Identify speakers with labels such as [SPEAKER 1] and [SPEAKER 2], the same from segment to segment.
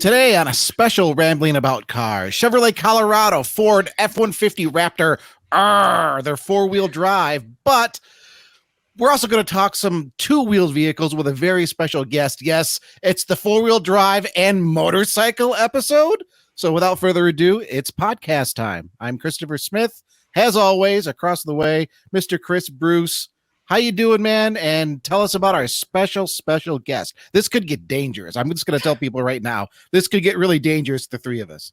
[SPEAKER 1] Today on a special rambling about cars, Chevrolet Colorado, Ford F-150 Raptor R, they're four-wheel drive, but we're also going to talk some two-wheeled vehicles with a very special guest. Yes, it's the four-wheel drive and motorcycle episode. So without further ado, it's podcast time. I'm Christopher Smith. As always, across the way, Mr. Chris Bruce. How you doing, man? And tell us about our special guest. This could get dangerous. I'm just going to tell people right now, this could get really dangerous, the three of us.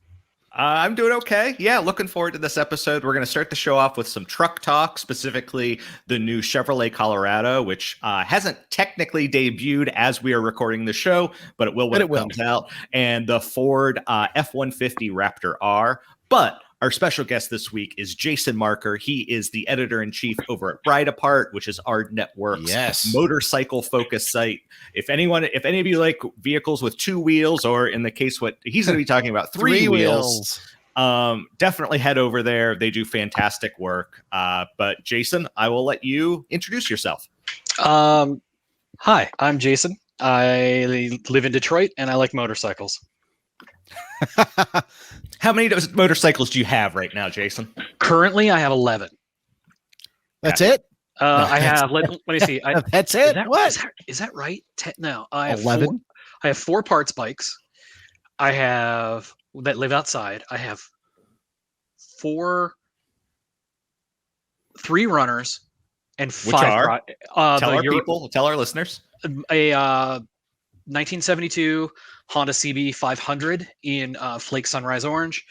[SPEAKER 2] I'm doing okay. Yeah, looking forward to this episode. We're going to start the show off with some truck talk, specifically the new Chevrolet Colorado, which hasn't technically debuted as we are recording the show, but it will when it comes out, and the Ford F-150 Raptor R. But our special guest this week is Jason Marker. He is the editor-in-chief over at Ride Apart, which is our network's motorcycle-focused site. If any of you like vehicles with two wheels, or in the case what he's going to be talking about, three wheels, definitely head over there. They do fantastic work. But Jason, I will let you introduce yourself.
[SPEAKER 3] Hi, I'm Jason. I live in Detroit, and I like motorcycles.
[SPEAKER 2] How many motorcycles do you have right now, Jason?
[SPEAKER 3] Currently, I have 11.
[SPEAKER 1] That's it?
[SPEAKER 3] I have, let me see.
[SPEAKER 1] That's it?
[SPEAKER 3] Is that right? No, I have
[SPEAKER 1] 11.
[SPEAKER 3] I have 4 parts bikes. I have, that live outside. I have 3 runners and 5.
[SPEAKER 2] Which are? Tell our listeners.
[SPEAKER 3] A 1972 Honda CB 500 in Flake Sunrise Orange,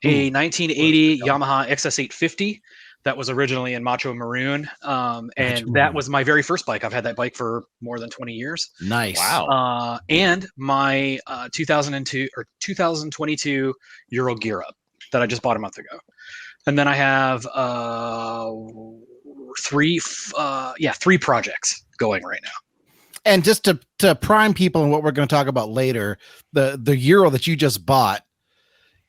[SPEAKER 3] a 1980 Yamaha XS850 that was originally in Macho Maroon, and that was my very first bike. I've had that bike for more than 20 years.
[SPEAKER 1] Nice.
[SPEAKER 2] Wow.
[SPEAKER 3] And my 2022 Ural Gear Up that I just bought a month ago. And then I have 3 projects going right now.
[SPEAKER 1] And just to prime people on what we're going to talk about later, the Ural that you just bought,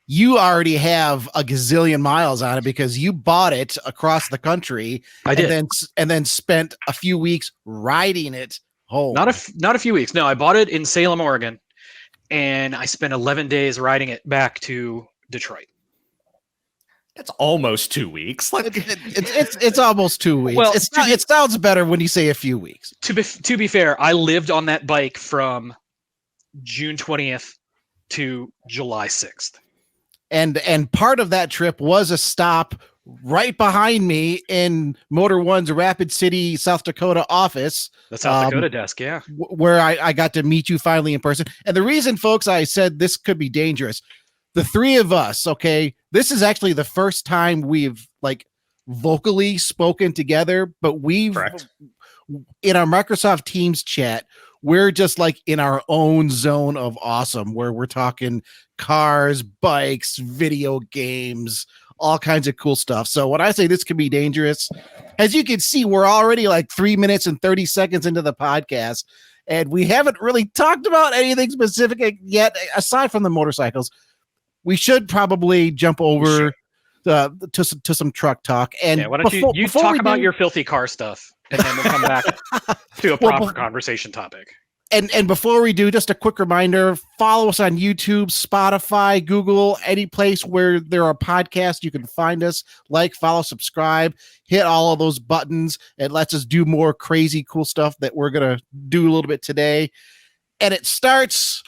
[SPEAKER 1] you already have a gazillion miles on it because you bought it across the country.
[SPEAKER 3] I did.
[SPEAKER 1] And then spent a few weeks riding it home.
[SPEAKER 3] Not a few weeks. No, I bought it in Salem, Oregon, and I spent 11 days riding it back to Detroit.
[SPEAKER 2] It's almost 2 weeks.
[SPEAKER 1] It's almost 2 weeks.
[SPEAKER 3] Well,
[SPEAKER 1] it sounds better when you say a few weeks.
[SPEAKER 3] To be fair, I lived on that bike from June 20th to July 6th.
[SPEAKER 1] And part of that trip was a stop right behind me in Motor One's Rapid City, South Dakota office.
[SPEAKER 3] The South Dakota desk, yeah.
[SPEAKER 1] Where I got to meet you finally in person. And the reason, folks, I said this could be dangerous. The three of us, okay, this is actually the first time we've vocally spoken together, but we've in our Microsoft Teams chat, we're just in our own zone of awesome where we're talking cars, bikes, video games, all kinds of cool stuff. So when I say this could be dangerous, as you can see, we're already 3 minutes and 30 seconds into the podcast, and we haven't really talked about anything specific yet, aside from the motorcycles. We should probably jump over to some truck talk. And
[SPEAKER 3] why don't you talk about your filthy car stuff, and then we'll come back to a proper conversation topic.
[SPEAKER 1] And before we do, just a quick reminder, follow us on YouTube, Spotify, Google, any place where there are podcasts. You can find us, follow, subscribe, hit all of those buttons. It lets us do more crazy, cool stuff that we're going to do a little bit today. And it starts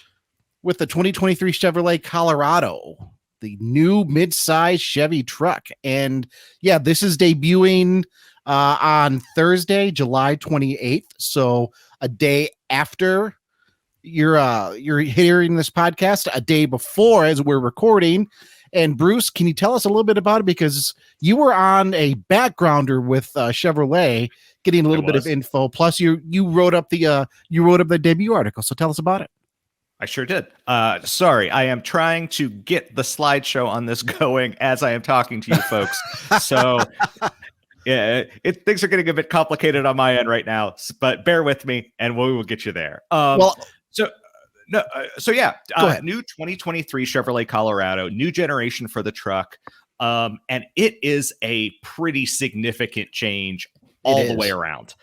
[SPEAKER 1] with the 2023 Chevrolet Colorado, the new mid-size Chevy truck. And yeah, this is debuting on Thursday, July 28th. So a day after you're hearing this podcast, a day before as we're recording. And Bruce, can you tell us a little bit about it? Because you were on a backgrounder with Chevrolet, getting a little bit of info. Plus you wrote up the debut article. So tell us about it.
[SPEAKER 2] I sure did. Sorry, I am trying to get the slideshow on this going as I am talking to you folks. So yeah, things are getting a bit complicated on my end right now, but bear with me and we will get you there. New 2023 Chevrolet Colorado, new generation for the truck. And it is a pretty significant change all the way around.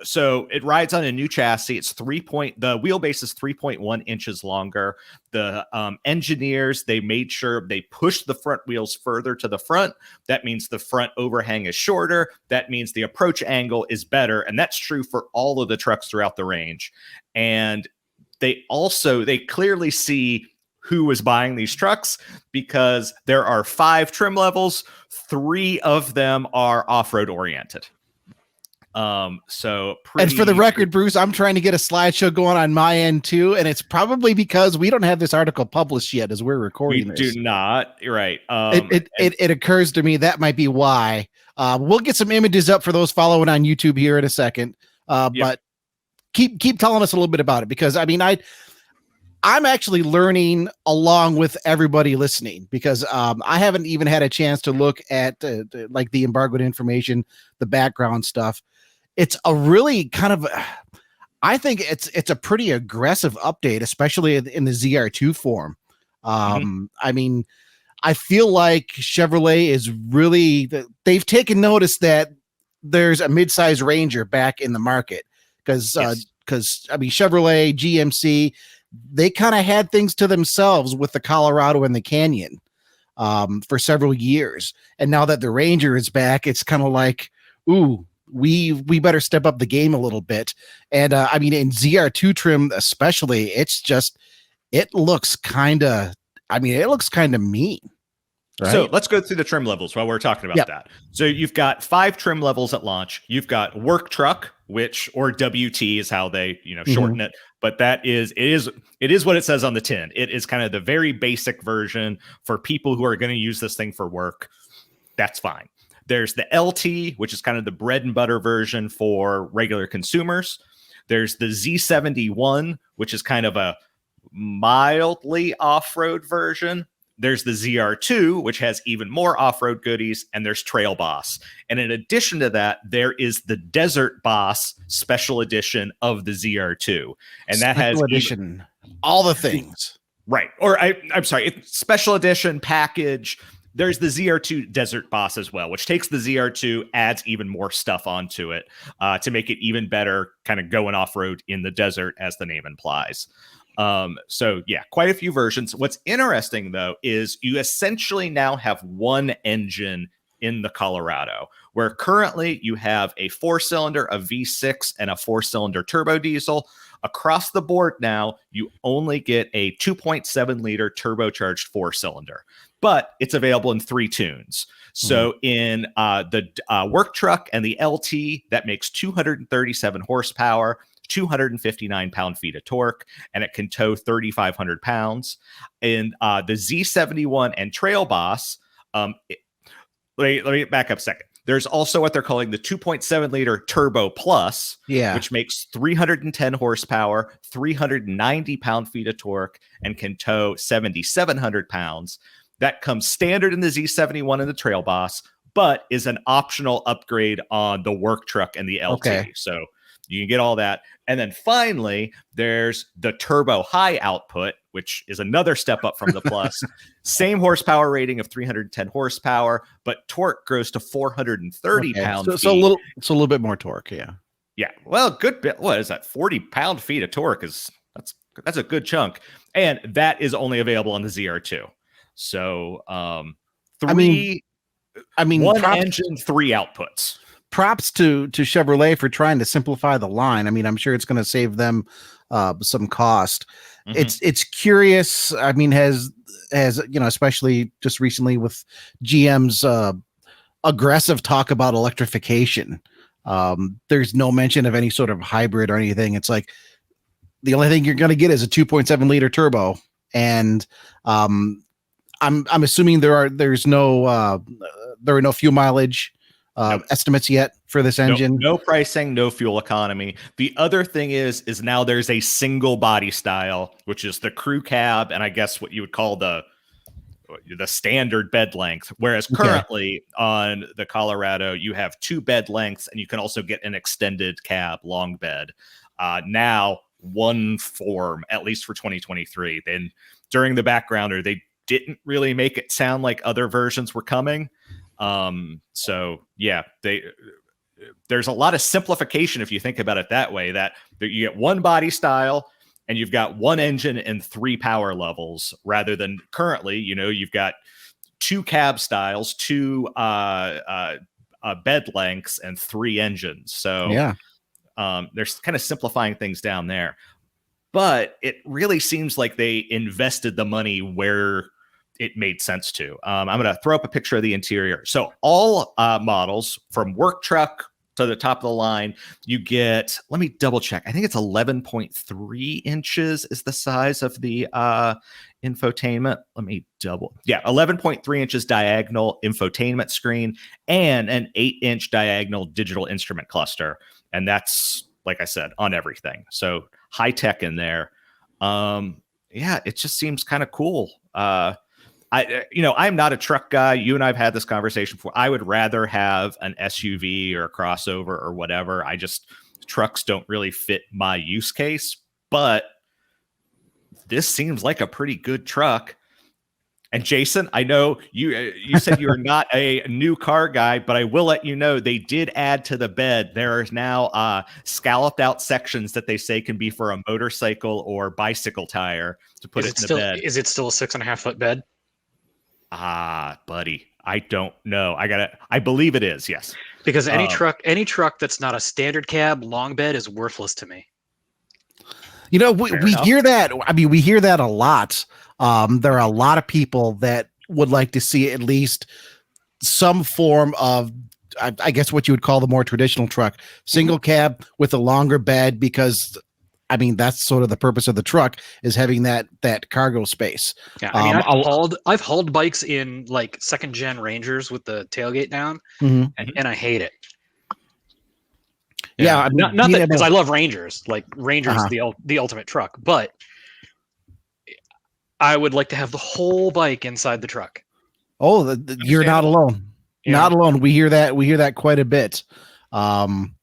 [SPEAKER 2] So it rides on a new chassis. The wheelbase is 3.1 inches longer. The engineers, they made sure they pushed the front wheels further to the front. That means the front overhang is shorter. That means the approach angle is better. And that's true for all of the trucks throughout the range. And they clearly see who is buying these trucks, because there are 5 trim levels. 3 of them are off-road oriented. And
[SPEAKER 1] for the record, Bruce, I'm trying to get a slideshow going on my end too, and it's probably because we don't have this article published yet as we're recording this.
[SPEAKER 2] We do not. You're right.
[SPEAKER 1] It occurs to me that might be why. We'll get some images up for those following on YouTube here in a second. But keep telling us a little bit about it, because I mean, I'm actually learning along with everybody listening, because I haven't even had a chance to look at like the embargoed information, the background stuff. It's a really kind of, I think it's a pretty aggressive update, especially in the ZR2 form. I mean, I feel like Chevrolet is really, they've taken notice that there's a mid-size Ranger back in the market, because I mean, Chevrolet, GMC, they kind of had things to themselves with the Colorado and the Canyon for several years. And now that the Ranger is back, it's kind of like, ooh, we better step up the game a little bit. And I mean, in ZR2 trim especially, it looks kind of mean. Right?
[SPEAKER 2] So let's go through the trim levels while we're talking about that. So you've got 5 trim levels at launch. You've got work truck, or WT is how they shorten it. But it is what it says on the tin. It is kind of the very basic version for people who are going to use this thing for work. That's fine. There's the LT, which is kind of the bread and butter version for regular consumers. There's the Z71, which is kind of a mildly off-road version. There's the ZR2, which has even more off-road goodies, and there's Trail Boss. And in addition to that, there is the Desert Boss special edition of the ZR2. And that has
[SPEAKER 1] all the things.
[SPEAKER 2] Right. Or I'm sorry, special edition package. There's the ZR2 Desert Boss as well, which takes the ZR2, adds even more stuff onto it to make it even better, kind of going off-road in the desert, as the name implies. So yeah, quite a few versions. What's interesting though is you essentially now have one engine in the Colorado, where currently you have a 4-cylinder, a V6, and a 4-cylinder turbo diesel. Across the board now, you only get a 2.7 liter turbocharged 4-cylinder, but it's available in 3 tunes. So in the work truck and the LT, that makes 237 horsepower, 259 pound-feet of torque, and it can tow 3,500 pounds. In the Z71 and Trail Boss, let me back up a second. There's also what they're calling the 2.7 liter Turbo Plus, which makes 310 horsepower, 390 pound-feet of torque, and can tow 7,700 pounds. That comes standard in the Z71 and the Trail Boss, but is an optional upgrade on the work truck and the LT. So you can get all that. And then finally, there's the Turbo High Output, which is another step up from the Plus. Same horsepower rating of 310 horsepower, but torque grows to 430 pound-feet.
[SPEAKER 1] So a little bit more torque, yeah.
[SPEAKER 2] Yeah, well, good bit. What is that? 40 pound-feet of torque that's a good chunk. And that is only available on the ZR2. So one engine, 3 outputs.
[SPEAKER 1] Props to Chevrolet for trying to simplify the line. I mean, I'm sure it's going to save them some cost. It's curious. I mean, has especially just recently with GM's aggressive talk about electrification. There's no mention of any sort of hybrid or anything. It's like the only thing you're going to get is a 2.7 liter turbo, and I'm assuming there are no fuel mileage estimates yet for this engine.
[SPEAKER 2] No pricing, no fuel economy. The other thing is now there's a single body style, which is the crew cab, and I guess what you would call the standard bed length. Whereas currently on the Colorado, you have 2 bed lengths, and you can also get an extended cab long bed. Now one form, at least for 2023. Then during the backgrounder, they didn't really make it sound like other versions were coming. So yeah, there's a lot of simplification if you think about it that way, that you get one body style and you've got one engine and 3 power levels, rather than currently, you've got 2 cab styles, 2 bed lengths, and 3 engines. So
[SPEAKER 1] yeah,
[SPEAKER 2] they're kind of simplifying things down there. But it really seems like they invested the money where it made sense to. I'm going to throw up a picture of the interior. So all models from work truck to the top of the line, you get, let me double check. I think it's 11.3 inches is the size of the infotainment. Let me double. Yeah, 11.3 inches diagonal infotainment screen and an 8-inch diagonal digital instrument cluster. And that's, like I said, on everything. So high tech in there. Yeah, it just seems kind of cool. I'm not a truck guy. You and I've had this conversation before. I would rather have an SUV or a crossover or whatever. Trucks don't really fit my use case, but this seems like a pretty good truck. And Jason, I know you said you're not a new car guy, but I will let you know they did add to the bed. There is now scalloped out sections that they say can be for a motorcycle or bicycle tire to put it in the bed.
[SPEAKER 3] Is it still a 6.5 foot bed?
[SPEAKER 2] Buddy, I don't know. I believe it is. Yes.
[SPEAKER 3] Because any truck that's not a standard cab long bed is worthless to me.
[SPEAKER 1] We hear that. I mean, we hear that a lot. There are a lot of people that would like to see at least some form of, I guess, what you would call the more traditional truck, single cab with a longer bed, because I mean, that's sort of the purpose of the truck, is having that cargo space.
[SPEAKER 3] Yeah, I mean, I've hauled bikes in like 2nd gen Rangers with the tailgate down, and I hate it.
[SPEAKER 1] Yeah, I mean,
[SPEAKER 3] not that, because I love Rangers. Like Rangers is the ultimate truck, but I would like to have the whole bike inside the truck.
[SPEAKER 1] Oh, you're not alone. Yeah. Not alone. We hear that quite a bit. I'm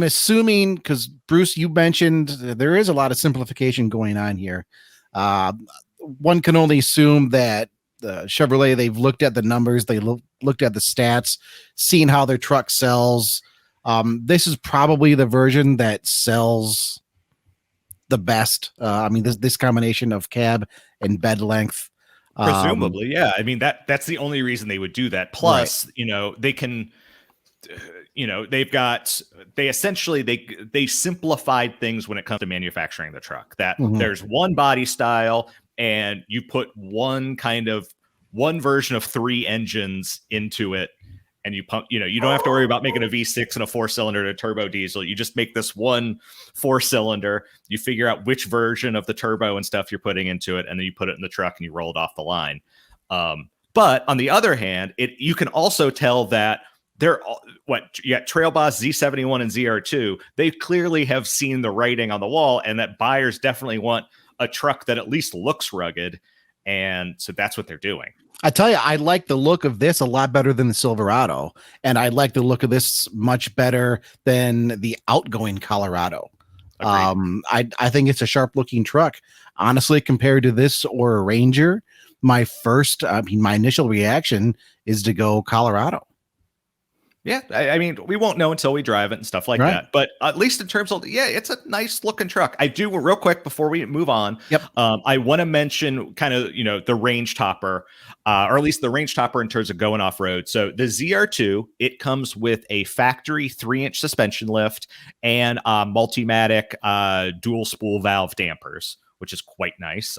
[SPEAKER 1] assuming, because Bruce, you mentioned there is a lot of simplification going on here. One can only assume that Chevrolet, they've looked at the numbers, they looked at the stats, seen how their truck sells. This is probably the version that sells the best. I mean, this combination of cab and bed length.
[SPEAKER 2] Presumably, yeah. I mean, that's the only reason they would do that. Plus, right. They can. They simplified things when it comes to manufacturing the truck, that there's one body style and you put one version of 3 engines into it, and you pump, you don't have to worry about making a V6 and a 4-cylinder and a turbo diesel. You just make this one 4-cylinder, you figure out which version of the turbo and stuff you're putting into it, and then you put it in the truck and you roll it off the line. But on the other hand, you can also tell that Trail Boss Z71 and ZR2, they clearly have seen the writing on the wall, and that buyers definitely want a truck that at least looks rugged. And so that's what they're doing.
[SPEAKER 1] I tell you, I like the look of this a lot better than the Silverado, and I like the look of this much better than the outgoing Colorado. I think it's a sharp looking truck. Honestly, compared to this or a Ranger, my initial reaction is to go Colorado.
[SPEAKER 2] Yeah, I mean, we won't know until we drive it and stuff like that. But at least in terms of, it's a nice looking truck. I do, real quick before we move on. Yep. I want to mention kind of, the range topper, or at least the range topper in terms of going off road. So the ZR2, it comes with a factory 3-inch suspension lift and Multimatic dual spool valve dampers, which is quite nice.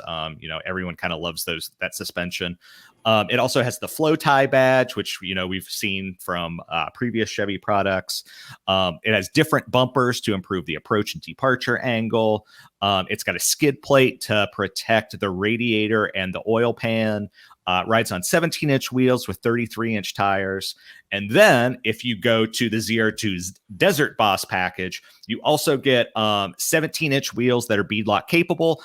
[SPEAKER 2] Everyone kind of loves that suspension. It also has the flow tie badge, which, we've seen from previous Chevy products. It has different bumpers to improve the approach and departure angle. It's got a skid plate to protect the radiator and the oil pan. Rides on 17-inch wheels with 33-inch tires. And then if you go to the ZR2's Desert Boss package, you also get 17-inch wheels that are beadlock capable,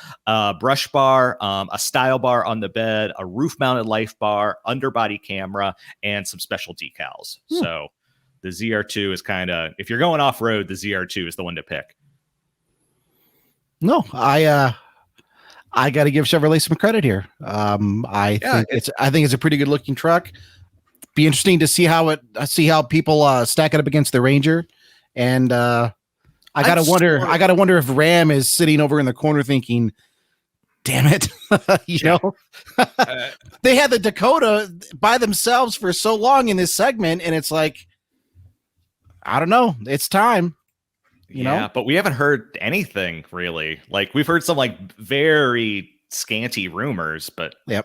[SPEAKER 2] brush bar, a style bar on the bed, a roof-mounted life bar, underbody camera, and some special decals. So the ZR2 is kind of, if you're going off-road, the ZR2 is the one to pick.
[SPEAKER 1] No, I got to give Chevrolet some credit here. I think it's a pretty good looking truck. be interesting to see how people stack it up against the Ranger. And I gotta wonder if Ram is sitting over in the corner thinking, damn it. you know, they had the Dakota by themselves for so long in this segment, and it's like, I don't know, it's time. You know?
[SPEAKER 2] But we haven't heard anything really. Like, we've heard some like very scanty rumors, but I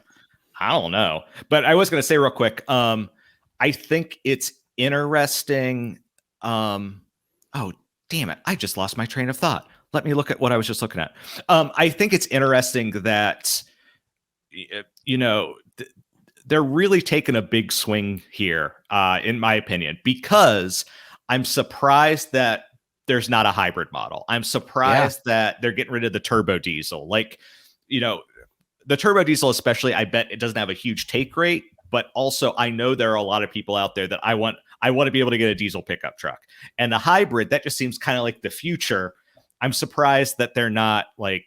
[SPEAKER 2] don't know. But I was going to say real quick, I think it's interesting. Oh, damn it. I just lost my train of thought. Let me look at what I was just looking at. I think it's interesting that, you know, they're really taking a big swing here, in my opinion, because I'm surprised that there's not a hybrid model. I'm surprised that they're getting rid of the turbo diesel. Like, you know, the turbo diesel, especially, I bet it doesn't have a huge take rate, but also I know there are a lot of people out there that I want to be able to get a diesel pickup truck, and the hybrid, that just seems kind of like the future. I'm surprised that they're not like,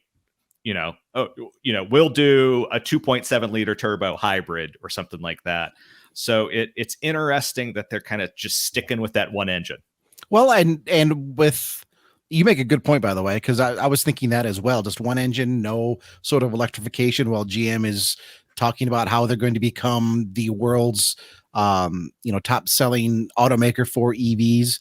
[SPEAKER 2] we'll do a 2.7 liter turbo hybrid or something like that. So it's interesting that they're kind of just sticking with that one engine.
[SPEAKER 1] Well, and with, you make a good point, by the way, because I was thinking that as well. Just one engine, no sort of electrification, while GM is talking about how they're going to become the world's top selling automaker for EVs.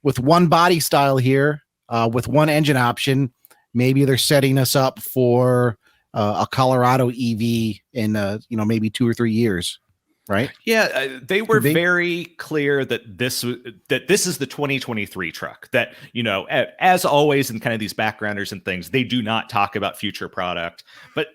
[SPEAKER 1] With one body style here, with one engine option, maybe they're setting us up for a Colorado EV in maybe 2 or 3 years. Right.
[SPEAKER 2] Yeah, they were very clear that this is the 2023 truck. That, as always in kind of these backgrounders and things, they do not talk about future product, but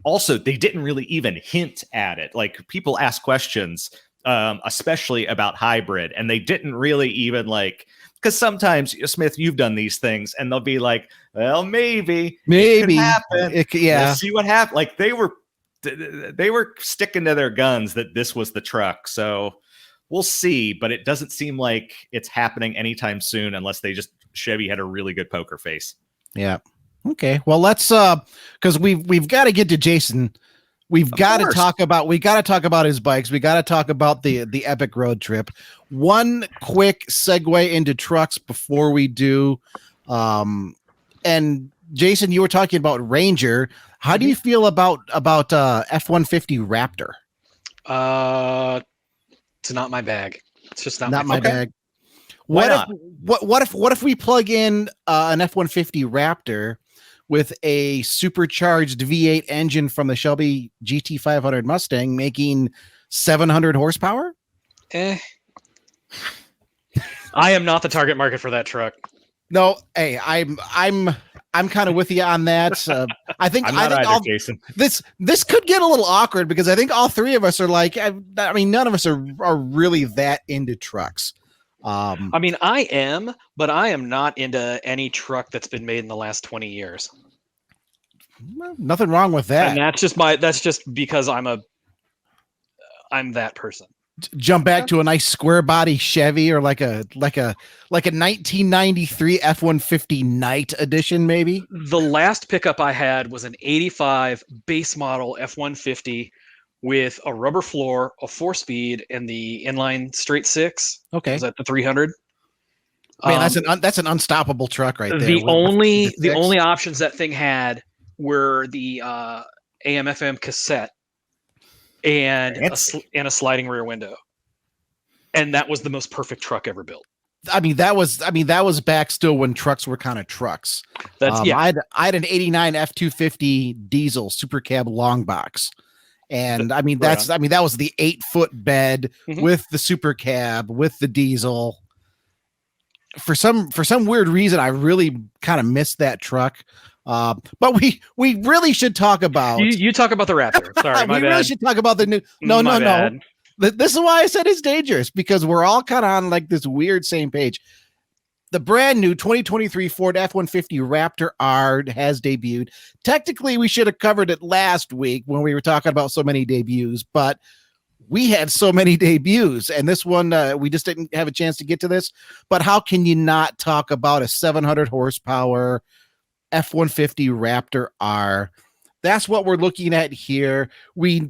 [SPEAKER 2] also they didn't really even hint at it. Like, people ask questions, especially about hybrid, and they didn't really even because sometimes, Smith, you've done these things, and they'll be like, well, maybe it could happen. We'll see what happens. Like, they were sticking to their guns that this was the truck. So we'll see, but it doesn't seem like it's happening anytime soon, unless Chevy had a really good poker face.
[SPEAKER 1] Yeah. Okay. Well, let's because we've got to get to Jason. We've got to talk about his bikes. We got to talk about the epic road trip. One quick segue into trucks before we do. And Jason, you were talking about Ranger. How do you feel about F-150 Raptor?
[SPEAKER 3] It's not my bag. It's just not
[SPEAKER 1] my bag. What if we plug in an F-150 Raptor with a supercharged V8 engine from the Shelby GT500 Mustang, making 700 horsepower?
[SPEAKER 3] I am not the target market for that truck.
[SPEAKER 1] No, hey, I'm kind of with you on that. I think
[SPEAKER 2] Jason.
[SPEAKER 1] This could get a little awkward, because I think all three of us are like, I mean, none of us are really that into trucks.
[SPEAKER 3] I mean, I am, but I am not into any truck that's been made in the last 20 years.
[SPEAKER 1] Well, nothing wrong with that.
[SPEAKER 3] And that's just because I'm that person.
[SPEAKER 1] Jump back to a nice square body Chevy, or like a 1993 F-150 Night edition, maybe.
[SPEAKER 3] The last pickup I had was an 85 base model F-150 with a rubber floor, a 4-speed, and the inline straight six.
[SPEAKER 1] Okay.
[SPEAKER 3] Was that the 300?
[SPEAKER 1] Man, that's an unstoppable truck right there.
[SPEAKER 3] The only options that thing had were the AM/FM cassette and a sliding rear window, and that was the most perfect truck ever built.
[SPEAKER 1] I mean, that was back still when trucks were kind of trucks. I had an 89 F-250 diesel super cab long box. And I mean, that was the 8-foot bed with the super cab, with the diesel. For some weird reason, I really kind of missed that truck. But we really should talk about.
[SPEAKER 3] You talk about the Raptor. Sorry, my bad.
[SPEAKER 1] Really should talk about the new. No. This is why I said it's dangerous, because we're all kind of on like this weird same page. The brand new 2023 Ford F-150 Raptor R has debuted. Technically, we should have covered it last week when we were talking about so many debuts, but we had so many debuts, and this one, we just didn't have a chance to get to this. But how can you not talk about a 700 horsepower F-150 Raptor R? That's what we're looking at here. We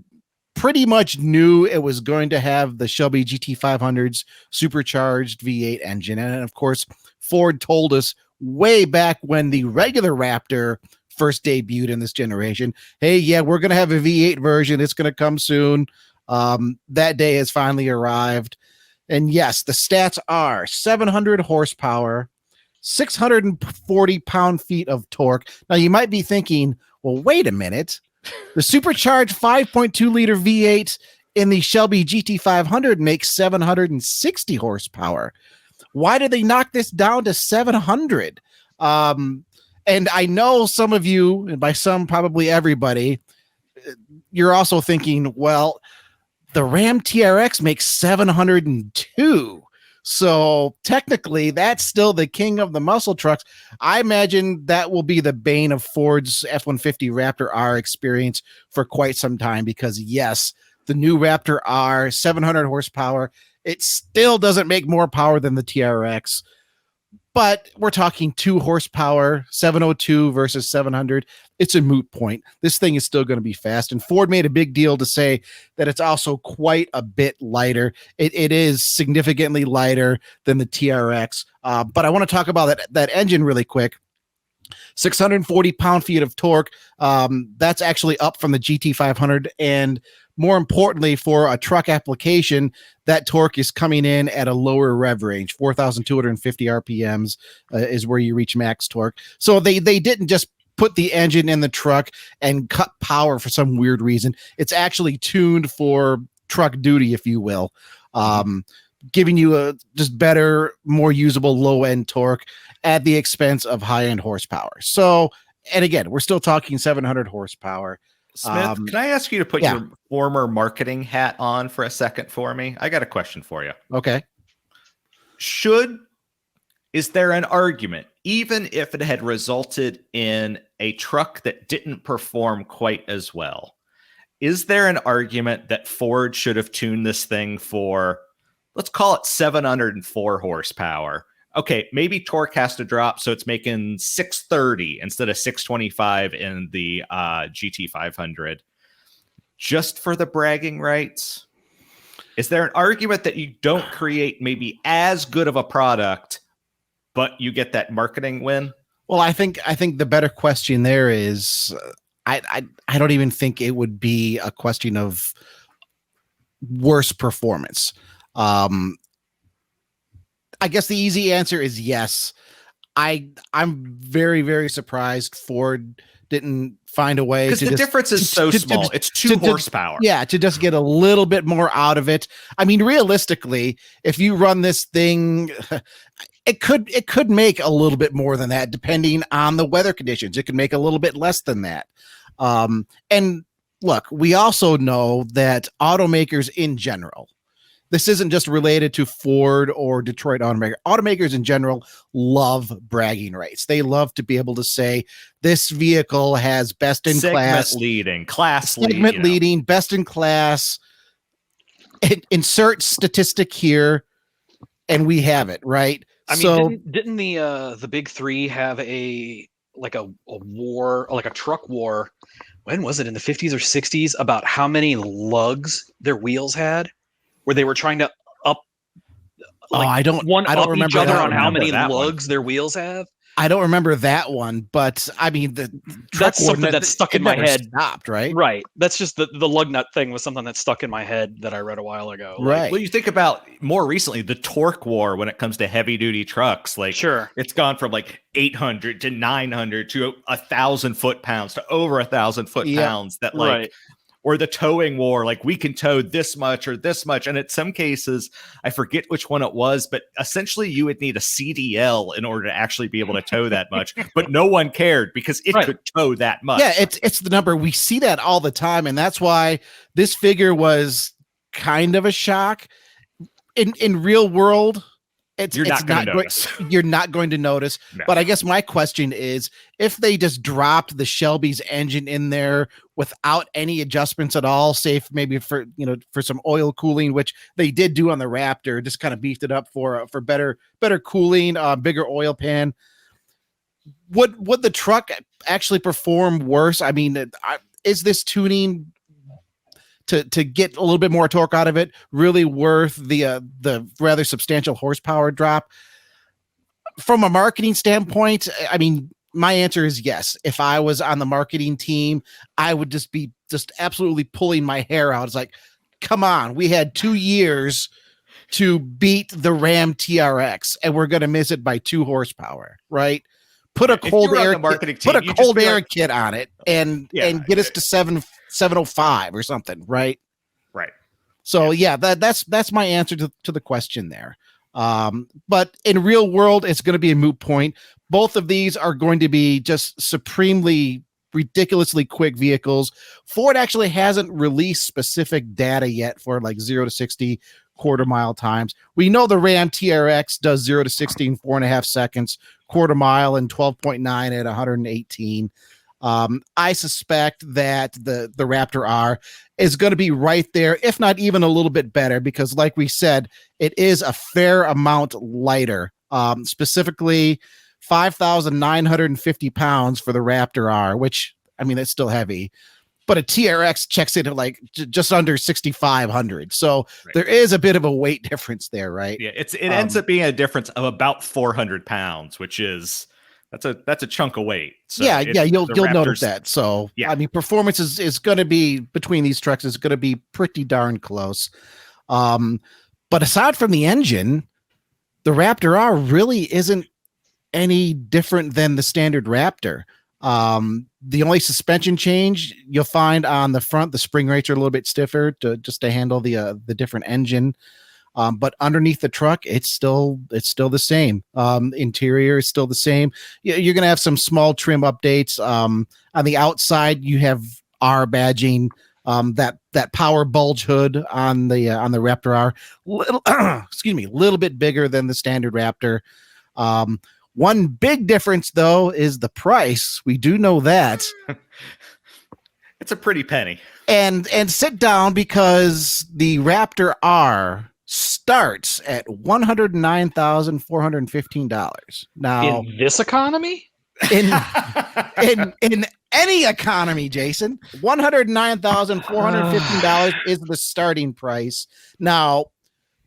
[SPEAKER 1] pretty much knew it was going to have the Shelby GT500's supercharged V8 engine. And of course, Ford told us way back when the regular Raptor first debuted in this generation, hey, yeah, we're going to have a V8 version. It's going to come soon. That day has finally arrived. And yes, the stats are 700 horsepower, 640 pound-feet of torque. Now, you might be thinking, well, wait a minute. The supercharged 5.2-liter V8 in the Shelby GT500 makes 760 horsepower. Why did they knock this down to 700? And I know some of you, and by some, probably everybody, you're also thinking, well, the Ram TRX makes 702. So technically, that's still the king of the muscle trucks. I imagine that will be the bane of Ford's F-150 Raptor R experience for quite some time because, yes, the new Raptor R, 700 horsepower, it still doesn't make more power than the TRX. But we're talking 2 horsepower, 702 versus 700. It's a moot point. This thing is still going to be fast. And Ford made a big deal to say that it's also quite a bit lighter. It is significantly lighter than the TRX. But I want to talk about that engine really quick. 640 pound-feet of torque. That's actually up from the GT500. And more importantly, for a truck application, that torque is coming in at a lower rev range. 4,250 RPMs is where you reach max torque. So they didn't just put the engine in the truck and cut power for some weird reason. It's actually tuned for truck duty, if you will, giving you a just better, more usable low-end torque at the expense of high-end horsepower. So, and again, we're still talking 700 horsepower.
[SPEAKER 2] Smith, can I ask you to put your former marketing hat on for a second for me? I got a question for you.
[SPEAKER 1] Okay.
[SPEAKER 2] Is there an argument, even if it had resulted in a truck that didn't perform quite as well, is there an argument that Ford should have tuned this thing for, let's call it 704 horsepower? Okay, maybe torque has to drop, so it's making 630 instead of 625 in the GT500. Just for the bragging rights? Is there an argument that you don't create maybe as good of a product, but you get that marketing win?
[SPEAKER 1] Well, I think the better question there is, I don't even think it would be a question of worse performance. I guess the easy answer is yes. I'm very, very surprised Ford didn't find a way,
[SPEAKER 2] because the difference is so small. It's 2 horsepower.
[SPEAKER 1] Yeah, to just get a little bit more out of it. I mean, realistically, if you run this thing, it could make a little bit more than that, depending on the weather conditions. It could make a little bit less than that. And look, we also know that automakers in general, this isn't just related to Ford or Detroit automaker. Automakers in general love bragging rights. They love to be able to say this vehicle has best in class, segment leading, best in class. Insert statistic here, and we have it, right?
[SPEAKER 3] I mean, didn't the big three have a war, like a truck war? When was it, in the 50s or 60s, about how many lugs their wheels had? Where they were trying to up,
[SPEAKER 1] I don't remember
[SPEAKER 3] each other on how many
[SPEAKER 2] that
[SPEAKER 3] lugs their wheels have.
[SPEAKER 1] I don't remember that one, but I mean,
[SPEAKER 3] that's something that stuck in my head.
[SPEAKER 1] Stopped, right?
[SPEAKER 3] Right. That's just the lug nut thing was something that stuck in my head that I read a while ago.
[SPEAKER 1] Right.
[SPEAKER 2] Well, you think about more recently the torque war when it comes to heavy duty trucks. Like,
[SPEAKER 3] sure,
[SPEAKER 2] it's gone from like 800 to 900 to 1,000 foot-pounds to over 1,000 foot-pounds. That like. Right. Or the towing war, like we can tow this much or this much. And in some cases, I forget which one it was, but essentially you would need a CDL in order to actually be able to tow that much. But no one cared because it could tow that much.
[SPEAKER 1] Yeah, it's the number. We see that all the time. And that's why this figure was kind of a shock. In real world, you're not going to notice. No. But I guess my question is, if they just dropped the Shelby's engine in there without any adjustments at all, safe maybe for some oil cooling, which they did do on the Raptor, just kind of beefed it up for better cooling, bigger oil pan, would the truck actually perform worse? I mean, is this tuning to get a little bit more torque out of it, really worth the rather substantial horsepower drop. From a marketing standpoint, I mean, my answer is yes. If I was on the marketing team, I would just be absolutely pulling my hair out. It's like, come on, we had 2 years to beat the Ram TRX, and we're going to miss it by 2 horsepower, right? Put a cold air kit on it and get us to 705 or something, right?
[SPEAKER 2] Right.
[SPEAKER 1] So that's my answer to the question there. But in real world, it's going to be a moot point. Both of these are going to be just supremely ridiculously quick vehicles. Ford actually hasn't released specific data yet for like 0 to 60 quarter mile times. We know the Ram TRX does 0 to 60 in 4.5 seconds, quarter mile in 12.9 at 118. I suspect that the Raptor R is going to be right there, if not even a little bit better, because like we said, it is a fair amount lighter, specifically 5,950 pounds for the Raptor R, which, I mean, it's still heavy, but a TRX checks in at like just under 6,500. So there is a bit of a weight difference there, right?
[SPEAKER 2] Yeah, it ends up being a difference of about 400 pounds, which is that's a chunk of weight. So
[SPEAKER 1] you'll notice that. So I mean, performance is going to be between these trucks is going to be pretty darn close. But aside from the engine, the Raptor R really isn't any different than the standard Raptor. The only suspension change you'll find on the front, the spring rates are a little bit stiffer to handle the different engine. But underneath the truck, it's still the same. Interior is still the same. You're going to have some small trim updates. On the outside, you have R badging, that power bulge hood on the Raptor R. Little bit bigger than the standard Raptor. One big difference, though, is the price. We do know that.
[SPEAKER 2] It's a pretty penny.
[SPEAKER 1] And sit down, because the Raptor R starts at $109,415. Now,
[SPEAKER 3] in this economy?
[SPEAKER 1] In any economy, Jason, $109,415 is the starting price. Now,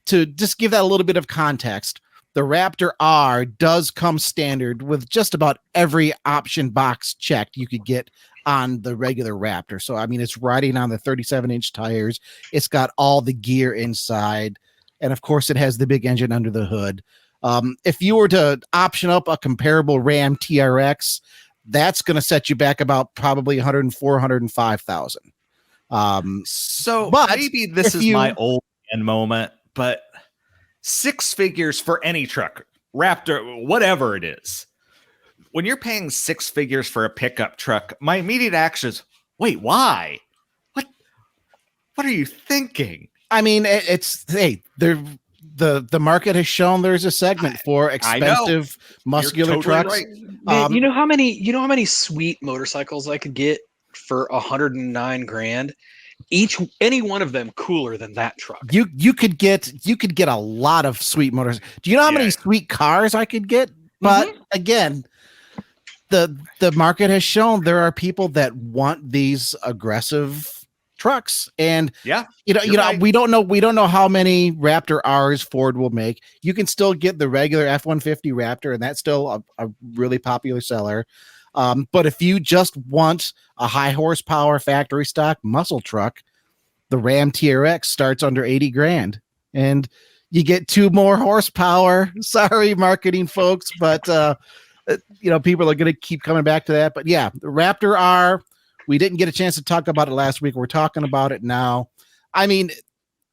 [SPEAKER 1] to just give that a little bit of context, the Raptor R does come standard with just about every option box checked you could get on the regular Raptor. So, I mean, it's riding on the 37-inch tires. It's got all the gear inside. And, of course, it has the big engine under the hood. If you were to option up a comparable Ram TRX, that's going to set you back about probably $104,000-105,000.
[SPEAKER 2] But maybe this is my old man moment, but 6 figures for any truck, Raptor, whatever it is. When you're paying 6 figures for a pickup truck, my immediate action is, wait, why? What are you thinking?
[SPEAKER 1] I mean, the market has shown there's a segment for expensive, muscular totally trucks.
[SPEAKER 3] Right. Man, you know how many sweet motorcycles I could get for $109,000? Any one of them cooler than that truck.
[SPEAKER 1] You could get a lot of sweet motors. Do you know how many sweet cars I could get? But again, the market has shown there are people that want these aggressive trucks, and right. we don't know how many Raptor R's Ford will make. You can still get the regular F-150 Raptor, and that's still a really popular seller. But if you just want a high horsepower factory stock muscle truck, the Ram TRX starts under $80,000, and you get 2 more horsepower. Sorry, marketing folks, but people are going to keep coming back to that. But yeah, the Raptor R, we didn't get a chance to talk about it last week. We're talking about it now. I mean,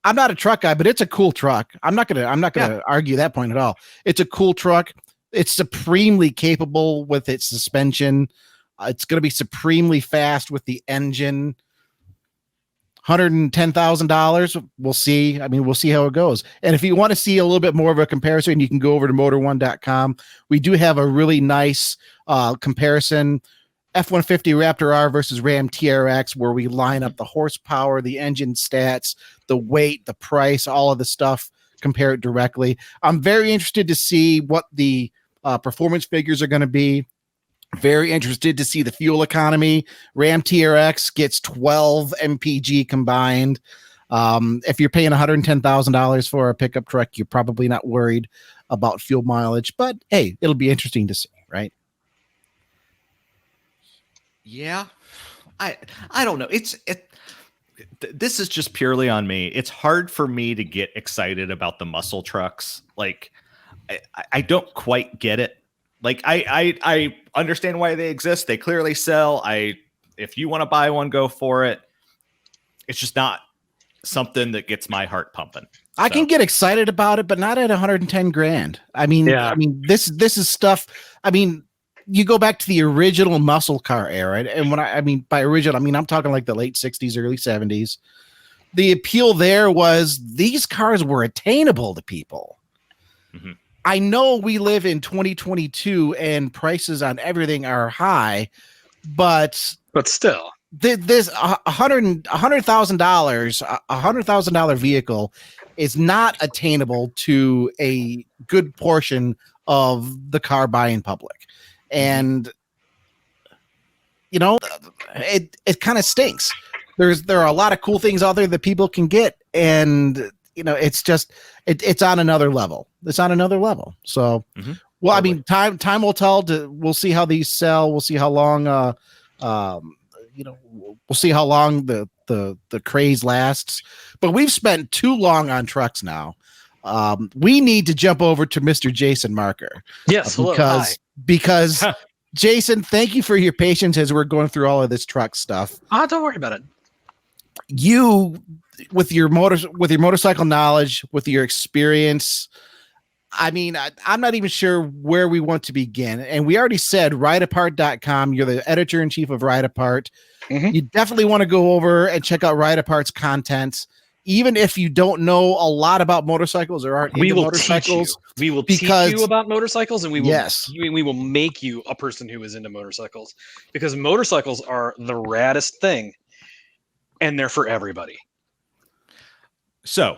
[SPEAKER 1] I'm not a truck guy, but it's a cool truck. I'm not gonna argue that point at all. It's a cool truck. It's supremely capable with its suspension. It's going to be supremely fast with the engine. $110,000. We'll see. I mean, we'll see how it goes. And if you want to see a little bit more of a comparison, you can go over to motor1.com. We do have a really nice comparison. F-150 Raptor R versus Ram TRX, where we line up the horsepower, the engine stats, the weight, the price, all of the stuff, compare it directly. I'm very interested to see what the performance figures are going to be. Very interested to see the fuel economy. Ram TRX gets 12 mpg combined. If you're paying $110,000 for a pickup truck, you're probably not worried about fuel mileage, but hey, it'll be interesting to see, right?
[SPEAKER 2] Yeah. I don't know. This is just purely on me. It's hard for me to get excited about the muscle trucks. Like I don't quite get it. Like I understand why they exist. They clearly sell. If you want to buy one, go for it. It's just not something that gets my heart pumping.
[SPEAKER 1] I can get excited about it, but not at 110 grand. I mean, this is stuff. I mean, you go back to the original muscle car era, and when I mean by original, I mean I'm talking like the late 60s, early 70s. The appeal there was these cars were attainable to people. Mm-hmm. I know we live in 2022 and prices on everything are high, but
[SPEAKER 3] still,
[SPEAKER 1] this $100,000 vehicle is not attainable to a good portion of the car buying public, and you know it kind of stinks. There are a lot of cool things out there that people can get, and you know, it's just it's on another level. It's on another level. So, well, I mean, time will tell. We'll see how these sell. We'll see how long. You know, we'll see how long the craze lasts. But we've spent too long on trucks now. We need to jump over to Mr. Jason Marker.
[SPEAKER 3] Yes,
[SPEAKER 1] because Jason, thank you for your patience as we're going through all of this truck stuff.
[SPEAKER 3] Don't worry about it.
[SPEAKER 1] You, with your motorcycle knowledge, with your experience, I mean, I'm not even sure where we want to begin. And we already said rideapart.com. You're the editor-in-chief of Ride Apart. Mm-hmm. You definitely want to go over and check out Ride Apart's content. Even if you don't know a lot about motorcycles or aren't into motorcycles.
[SPEAKER 3] We will teach you about motorcycles, and we will make you a person who is into motorcycles, because motorcycles are the raddest thing, and they're for everybody.
[SPEAKER 2] So,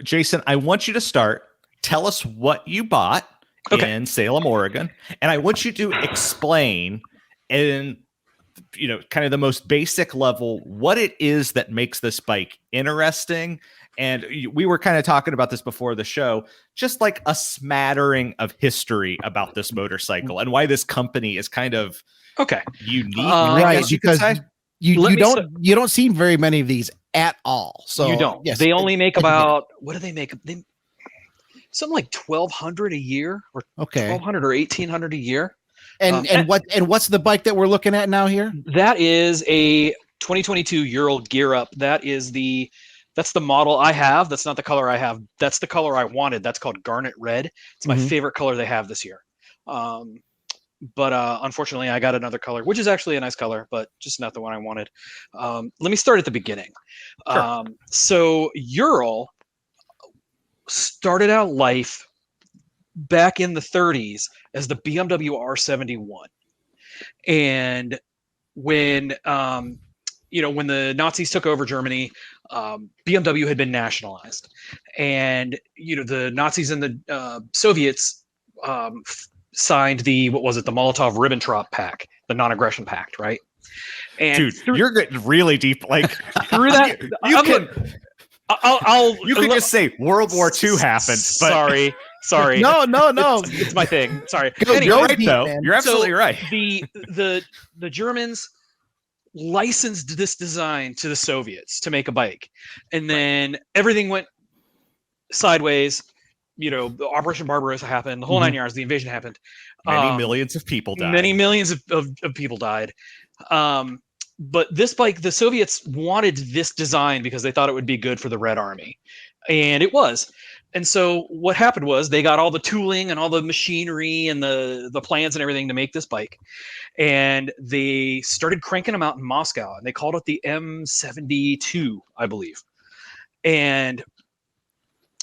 [SPEAKER 2] Jason, I want you to start. Tell us what you bought in Salem, Oregon, and I want you to explain in kind of the most basic level what it is that makes this bike interesting. And we were kind of talking about this before the show, just like a smattering of history about this motorcycle and why this company is kind of unique,
[SPEAKER 1] right? Because you don't see very many of these at all. So
[SPEAKER 3] you don't. Yes, they only make about what do they make? Something like 1,200 a year, or 1,200 or 1,800 a year.
[SPEAKER 1] And what's the bike that we're looking at now here?
[SPEAKER 3] That is a 2022 Ural Gear Up. That's the model I have. That's not the color I have. That's the color I wanted. That's called Garnet Red. It's my favorite color they have this year. But unfortunately, I got another color, which is actually a nice color, but just not the one I wanted. Let me start at the beginning. Sure. So Ural started out life back in the 30s as the BMW R71. And when when the Nazis took over Germany, BMW had been nationalized, and the Nazis and the Soviets signed the Molotov-Ribbentrop Pact, the non-aggression pact, right? And
[SPEAKER 2] dude, you're getting really deep. Like
[SPEAKER 3] through that,
[SPEAKER 2] you can just say World War II happened. But
[SPEAKER 3] sorry.
[SPEAKER 1] No.
[SPEAKER 3] It's my thing. Sorry.
[SPEAKER 2] You're right, though. You're absolutely right.
[SPEAKER 3] The Germans licensed this design to the Soviets to make a bike, and then everything went sideways. Operation Barbarossa happened. The whole 9 yards. The invasion happened.
[SPEAKER 2] Many millions of people died.
[SPEAKER 3] Many millions of people died. But this bike, the Soviets wanted this design because they thought it would be good for the Red Army, and it was. And so what happened was they got all the tooling and all the machinery and the plans and everything to make this bike. And they started cranking them out in Moscow, and they called it the M72, I believe. And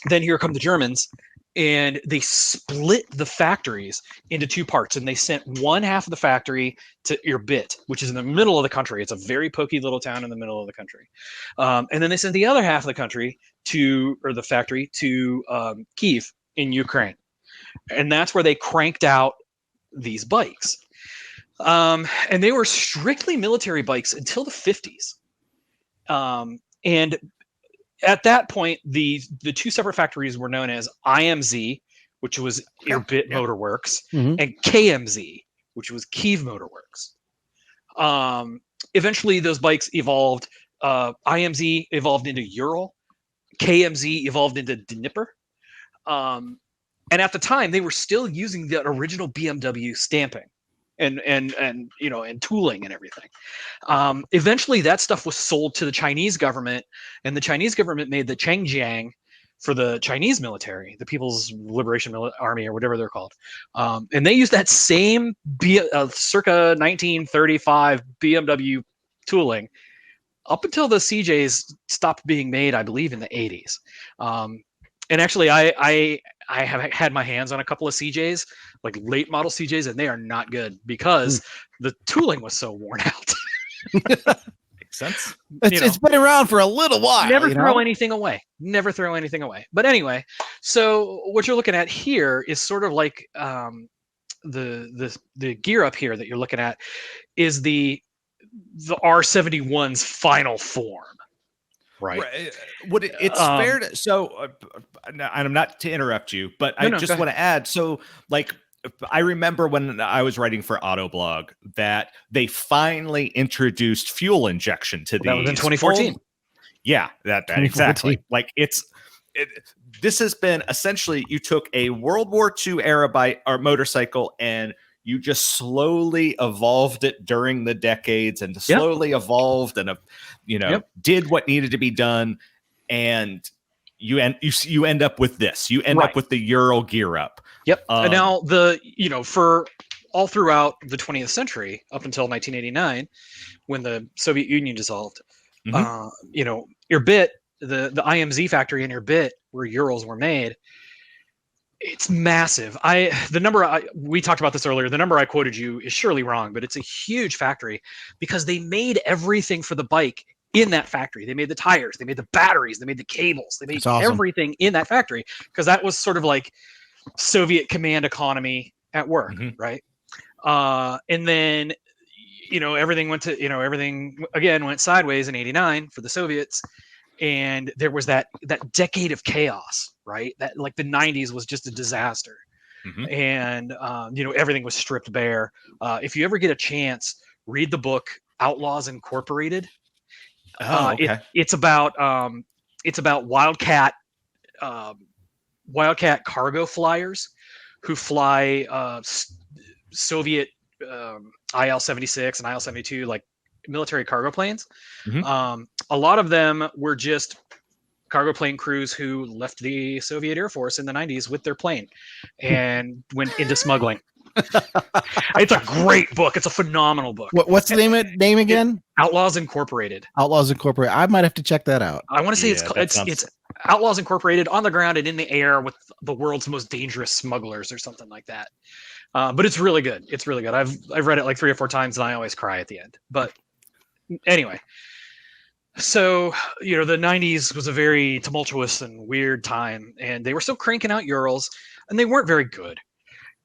[SPEAKER 3] then here come the Germans, and they split the factories into two parts. And they sent one half of the factory to Irbit, which is in the middle of the country. It's a very pokey little town in the middle of the country. And then they sent the other half of the factory to Kyiv in Ukraine. And that's where they cranked out these bikes. And they were strictly military bikes until the 50s. And at that point, the two separate factories were known as IMZ, which was Irbit Motorworks, and KMZ, which was Kiev Motorworks. Eventually, those bikes evolved. IMZ evolved into Ural. KMZ evolved into Dnipro. And at the time, they were still using the original BMW stamping and tooling and everything. Eventually, that stuff was sold to the Chinese government, and the Chinese government made the Changjiang for the Chinese military, the People's Liberation Army, or whatever they're called. And they used that same circa 1935 BMW tooling up until the CJs stopped being made, I believe, in the 80s. And actually, I have had my hands on a couple of CJs, like late model CJs, and they are not good because the tooling was so worn out.
[SPEAKER 2] Makes sense.
[SPEAKER 1] It's been around for a little while.
[SPEAKER 3] Never throw anything away. Never throw anything away. But anyway, so what you're looking at here is sort of like the gear up here that you're looking at is the R71's final form. Right.
[SPEAKER 2] It's fair to, so I'm not to interrupt you, but I just want to add. So like, I remember when I was writing for Autoblog that they finally introduced fuel injection to these.
[SPEAKER 3] That was in 2014.
[SPEAKER 2] Yeah, that exactly. Like this has been essentially, you took a World War II era bike or motorcycle and you just slowly evolved it during the decades and slowly evolved and, did what needed to be done. And you end up with this. You end up with the Ural gear up.
[SPEAKER 3] Yep. And now for all throughout the 20th century, up until 1989, when the Soviet Union dissolved, Irbit, the IMZ factory in Irbit, where Urals were made, it's massive. We talked about this earlier. The number I quoted you is surely wrong, but it's a huge factory because they made everything for the bike in that factory. They made the tires, they made the batteries, they made the cables, they made everything in that factory because that was sort of like Soviet command economy at work, right? And then, everything went sideways in '89 for the Soviets. And there was that decade of chaos, right? That like the 90s was just a disaster. And, everything was stripped bare. If you ever get a chance, read the book Outlaws Incorporated. It's about Wildcat cargo flyers who fly Soviet IL-76 and IL-72 like military cargo planes. A lot of them were just cargo plane crews who left the Soviet Air Force in the 90s with their plane and went into smuggling. It's a great book. It's a phenomenal book.
[SPEAKER 1] What's the name again?
[SPEAKER 3] Outlaws Incorporated.
[SPEAKER 1] Outlaws Incorporated. I might have to check that out.
[SPEAKER 3] I want to say it's Outlaws Incorporated, on the ground and in the air with the world's most dangerous smugglers or something like that. But it's really good. It's really good. I've read it like 3 or 4 times and I always cry at the end. But anyway, so the 90s was a very tumultuous and weird time, and they were still cranking out Urals, and they weren't very good.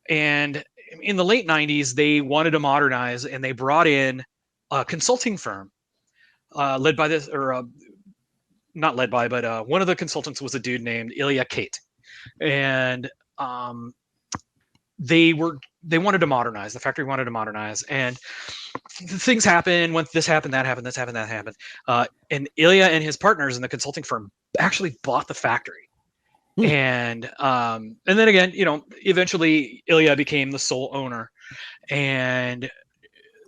[SPEAKER 3] And in the late 90s, they wanted to modernize, and they brought in a consulting firm led by this, or not led by, but one of the consultants was a dude named Ilya Kate, and they wanted to modernize. The factory wanted to modernize, and things happen. When this happened, that happened, this happened, that happened. And Ilya and his partners in the consulting firm actually bought the factory. And then again, eventually Ilya became the sole owner, and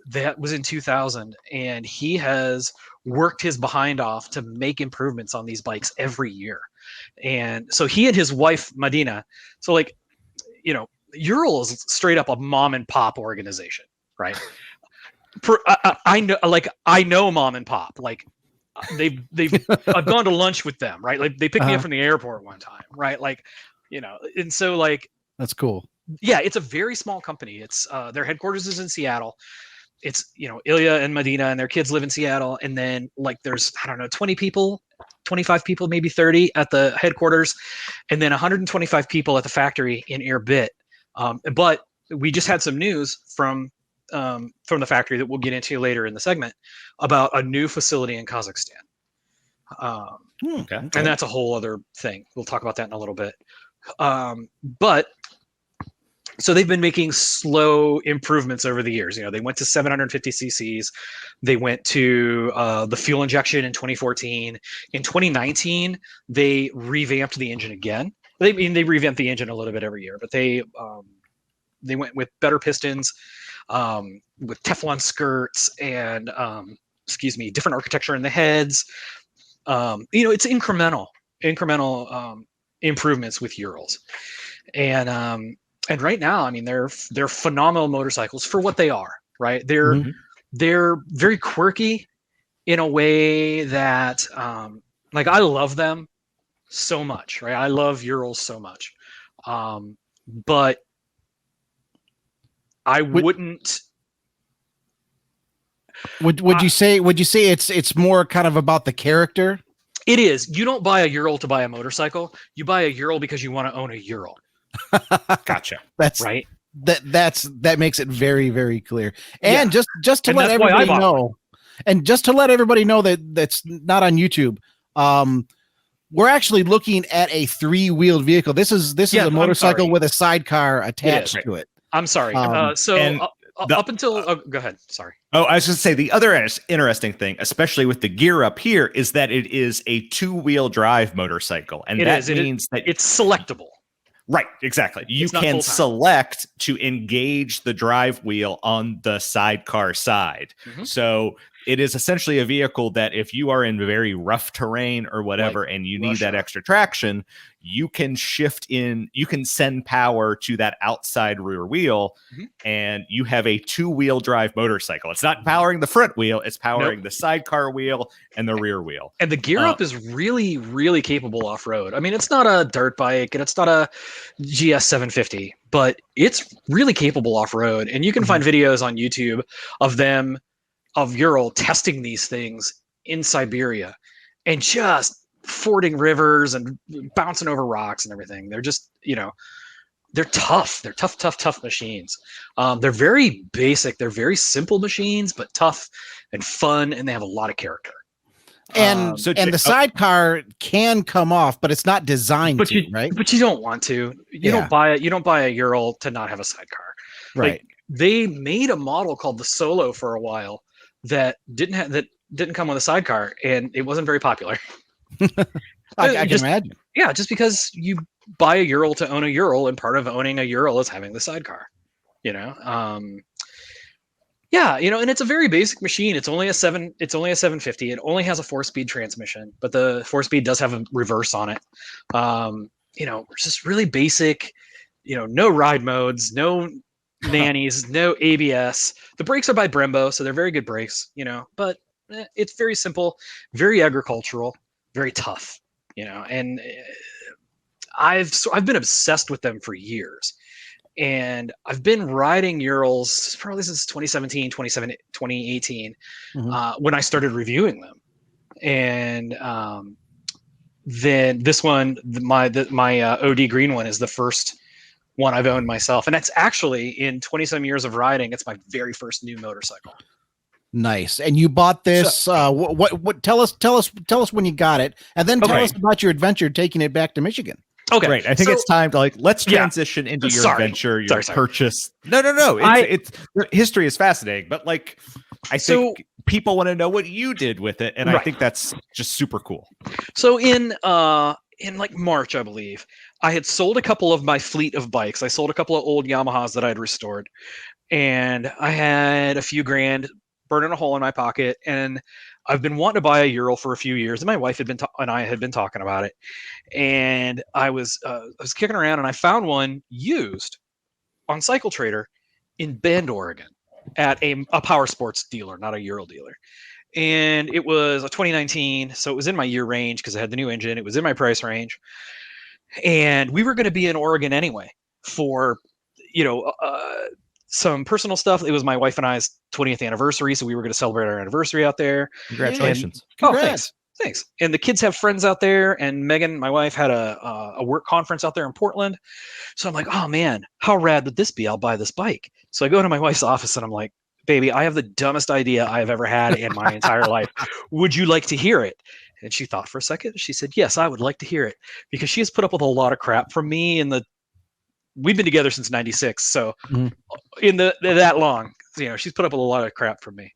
[SPEAKER 3] that was in 2000. And he has worked his behind off to make improvements on these bikes every year. And so he and his wife Madina. So like, Ural is straight up a mom and pop organization, right? I know mom and pop. Like they've I've gone to lunch with them, right? Like they picked me up from the airport one time, right? Like, and so like
[SPEAKER 1] that's cool.
[SPEAKER 3] Yeah, it's a very small company. It's their headquarters is in Seattle. It's Ilya and Medina and their kids live in Seattle, and then like there's 20 people, 25 people, maybe 30 at the headquarters, and then 125 people at the factory in Irbit. But we just had some news from from the factory that we'll get into later in the segment about a new facility in Kazakhstan.
[SPEAKER 2] Okay.
[SPEAKER 3] And that's a whole other thing. We'll talk about that in a little bit. But so they've been making slow improvements over the years. They went to 750 cc's. They went to the fuel injection in 2014. In 2019, they revamped the engine again. They revamped the engine a little bit every year, but they went with better pistons, with Teflon skirts, and different architecture in the heads. It's incremental improvements with Urals, and right now, I mean, they're phenomenal motorcycles for what they are. Right? They're very quirky in a way that, like, I love them so much. Right? I love Urals so much, but I wouldn't.
[SPEAKER 1] Would you say it's more kind of about the character?
[SPEAKER 3] It is. You don't buy a Ural to buy a motorcycle. You buy a Ural because you want to own a Ural.
[SPEAKER 2] Gotcha.
[SPEAKER 1] That's
[SPEAKER 3] right.
[SPEAKER 1] That makes it very, very clear. And just to
[SPEAKER 3] And
[SPEAKER 1] let
[SPEAKER 3] that's why I
[SPEAKER 1] everybody
[SPEAKER 3] bought
[SPEAKER 1] know, and just to let everybody know that's not on YouTube. We're actually looking at a 3-wheeled vehicle. This is a motorcycle with a sidecar attached to it.
[SPEAKER 3] I'm sorry. Up until go ahead. Sorry.
[SPEAKER 2] Oh, I was going to say the other interesting thing, especially with the gear up here, is that it is a 2-wheel drive motorcycle, and that means that
[SPEAKER 3] it's selectable.
[SPEAKER 2] Right, exactly. You can select to engage the drive wheel on the sidecar side. So it is essentially a vehicle that if you are in very rough terrain or whatever, and you need that extra traction, you can you can send power to that outside rear wheel, and you have a 2-wheel drive motorcycle. It's not powering the front wheel, it's powering the sidecar wheel and the rear wheel.
[SPEAKER 3] And the gear up is really, really capable off-road. I mean, it's not a dirt bike and it's not a GS 750, but it's really capable off-road. And you can find videos on YouTube of Ural testing these things in Siberia and just fording rivers and bouncing over rocks and everything. They're just, they're tough. They're tough machines. They're very basic. They're very simple machines, but tough and fun, and they have a lot of character.
[SPEAKER 1] And the sidecar can come off, but it's not designed right?
[SPEAKER 3] But you don't want to. You don't buy it. You don't buy a Ural to not have a sidecar.
[SPEAKER 1] Right.
[SPEAKER 3] Like, they made a model called the Solo for a while that didn't come with a sidecar, and it wasn't very popular.
[SPEAKER 1] I can imagine.
[SPEAKER 3] Yeah, just because you buy a Ural to own a Ural, and part of owning a Ural is having the sidecar. And it's a very basic machine. It's only a 750. It only has a 4-speed transmission, but the 4-speed does have a reverse on it. It's just really basic. No ride modes, no nannies, no ABS. The brakes are by Brembo, so they're very good brakes, but it's very simple, very agricultural, very tough, and I've been obsessed with them for years, and I've been riding Urals probably since 2018, when I started reviewing them. And then this one, my OD green one, is the first one I've owned myself, and that's actually, in 20-some years of riding, it's my very first new motorcycle.
[SPEAKER 1] Nice. And you bought this. What? Tell us when you got it, and then tell us about your adventure taking it back to Michigan.
[SPEAKER 2] Okay, great. I think it's time to let's transition into your adventure, your purchase. No. It's history is fascinating, but I think people want to know what you did with it, and I think that's just super cool.
[SPEAKER 3] So in March, I believe, I had sold a couple of my fleet of bikes. I sold a couple of old Yamahas that I had restored, and I had a few grand burning a hole in my pocket, and I've been wanting to buy a Ural for a few years, and my wife and I had been talking about it, and I was kicking around, and I found one used on Cycle Trader in Bend, Oregon, at a power sports dealer, not a Ural dealer. And it was a 2019, so it was in my year range because I had the new engine. It was in my price range, and we were going to be in Oregon anyway for, some personal stuff. It was my wife and I's 20th anniversary, so we were going to celebrate our anniversary out there.
[SPEAKER 2] Congratulations!
[SPEAKER 3] Oh, thanks. Thanks. And the kids have friends out there, and Megan, my wife, had a work conference out there in Portland. So I'm like, oh man, how rad would this be? I'll buy this bike. So I go to my wife's office and I'm like, baby, I have the dumbest idea I have ever had in my entire life. Would you like to hear it? And she thought for a second. She said, yes, I would like to hear it, because she has put up with a lot of crap from me we've been together since 96. So in that long, she's put up with a lot of crap from me.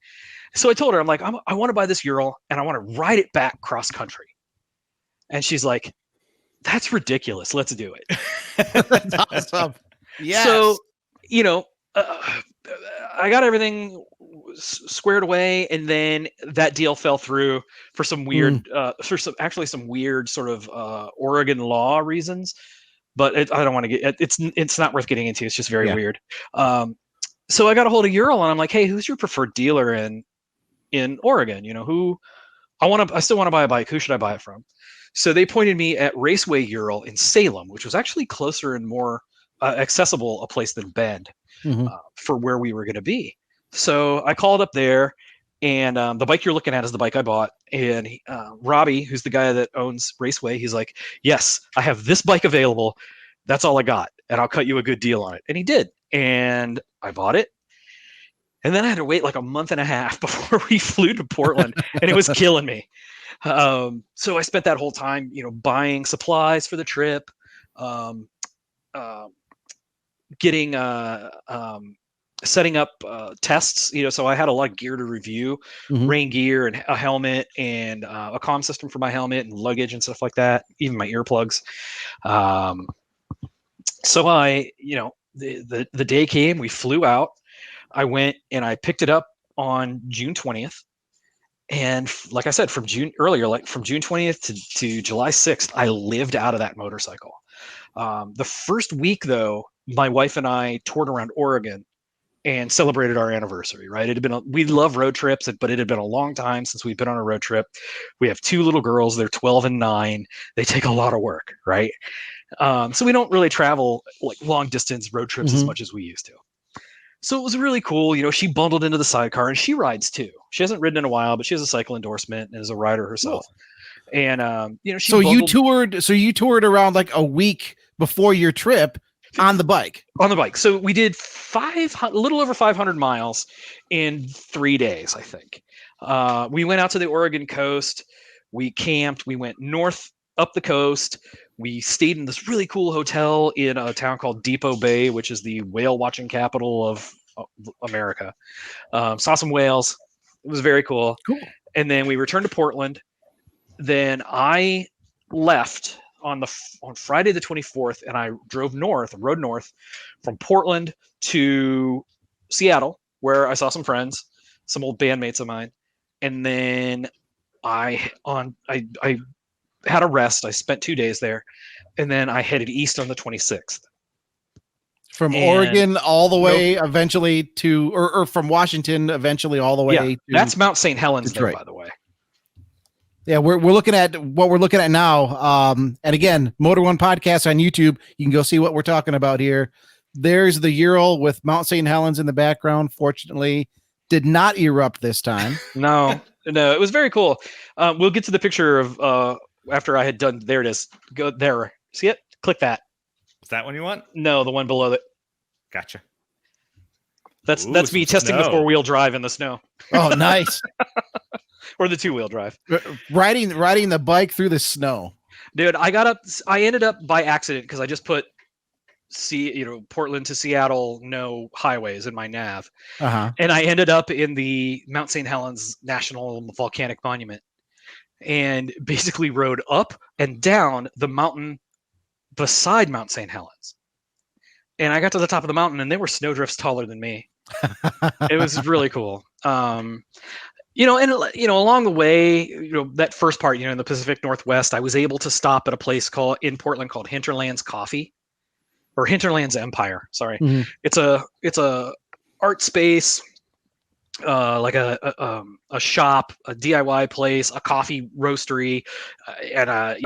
[SPEAKER 3] So I told her, I'm like, I want to buy this Ural and I want to ride it back cross country. And she's like, that's ridiculous. Let's do it.
[SPEAKER 1] That's awesome. Yes.
[SPEAKER 3] So, I got everything squared away, and then that deal fell through for some weird, some weird sort of Oregon law reasons. But I don't want to get. It's not worth getting into. It's just very weird. So I got a hold of Ural, and I'm like, hey, who's your preferred dealer in Oregon? Who I still want to buy a bike. Who should I buy it from? So they pointed me at Raceway Ural in Salem, which was actually closer and more accessible a place than Bend for where we were going to be. So I called up there, and the bike you're looking at is the bike I bought. And Robbie, who's the guy that owns Raceway, he's like, yes, I have this bike available. That's all I got, and I'll cut you a good deal on it. And he did. And I bought it. And then I had to wait like a month and a half before we flew to Portland, and it was killing me. So I spent that whole time, buying supplies for the trip, getting, setting up tests, so I had a lot of gear to review, rain gear and a helmet and a comm system for my helmet and luggage and stuff like that, even my earplugs. So the day came, we flew out. I went and I picked it up on June 20th. And like I said, from June 20th to July 6th, I lived out of that motorcycle. The first week, though, my wife and I toured around Oregon and celebrated our anniversary, right? We love road trips, but it had been a long time since we've been on a road trip. We have 2 little girls. They're 12 and 9. They take a lot of work, right? So we don't really travel like long distance road trips as much as we used to. So it was really cool. She bundled into the sidecar, and she rides too. She hasn't ridden in a while, but she has a cycle endorsement and is a rider herself. Cool. And she
[SPEAKER 1] you toured around like a week before your trip on the bike.
[SPEAKER 3] So we did a little over 500 miles in 3 days, I think. We went out to the Oregon coast. We camped. We went north up the coast. We stayed in this really cool hotel in a town called Depot Bay, which is the whale watching capital of America. Saw some whales. It was very cool. And then we returned to Portland. Then I left on Friday the 24th, and I rode north from Portland to Seattle, where I saw some friends, some old bandmates of mine. And then I had a rest. I spent 2 days there, and then I headed east on the 26th.
[SPEAKER 1] From Oregon all the way eventually to, or from Washington eventually all the way.
[SPEAKER 3] Yeah, that's Mount St. Helens there, by the way.
[SPEAKER 1] Yeah, we're looking at what we're looking at now. And again, Motor One Podcast on YouTube. You can go see what we're talking about here. There's the Ural with Mount St. Helens in the background. Fortunately, did not erupt this time.
[SPEAKER 3] No, it was very cool. We'll get to the picture of after I had done. There it is. Go there. See it? Click that.
[SPEAKER 2] Is that one you want?
[SPEAKER 3] No, the one below it.
[SPEAKER 2] Gotcha.
[SPEAKER 3] That's me testing the 4-wheel drive in the snow.
[SPEAKER 1] Oh, nice.
[SPEAKER 3] Or the 2-wheel drive.
[SPEAKER 1] Riding the bike through the snow.
[SPEAKER 3] Dude, I ended up by accident because I just put Portland to Seattle, no highways in my nav. And I ended up in the Mount St. Helens National Volcanic Monument and basically rode up and down the mountain beside Mount St. Helens. And I got to the top of the mountain, and there were snowdrifts taller than me. It was really cool. And along the way, that first part, in the Pacific Northwest, I was able to stop at a place in Portland called Hinterlands Coffee, or Hinterlands Empire. Sorry. It's a art space, like a shop, a DIY place, a coffee roastery, and a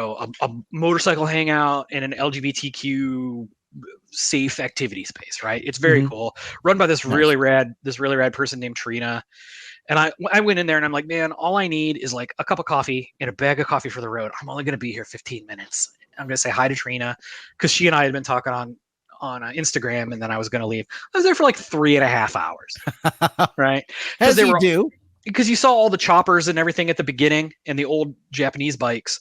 [SPEAKER 3] motorcycle hangout, and an LGBTQ safe activity space. Right. It's very cool. Run by this really rad person named Trina. And I went in there and I'm like, man, all I need is like a cup of coffee and a bag of coffee for the road. I'm only going to be here 15 minutes. I'm going to say hi to Trina because she and I had been talking on Instagram, and then I was going to leave. I was there for like 3.5 hours, right?
[SPEAKER 1] As you do.
[SPEAKER 3] Because you saw all the choppers and everything at the beginning and the old Japanese bikes.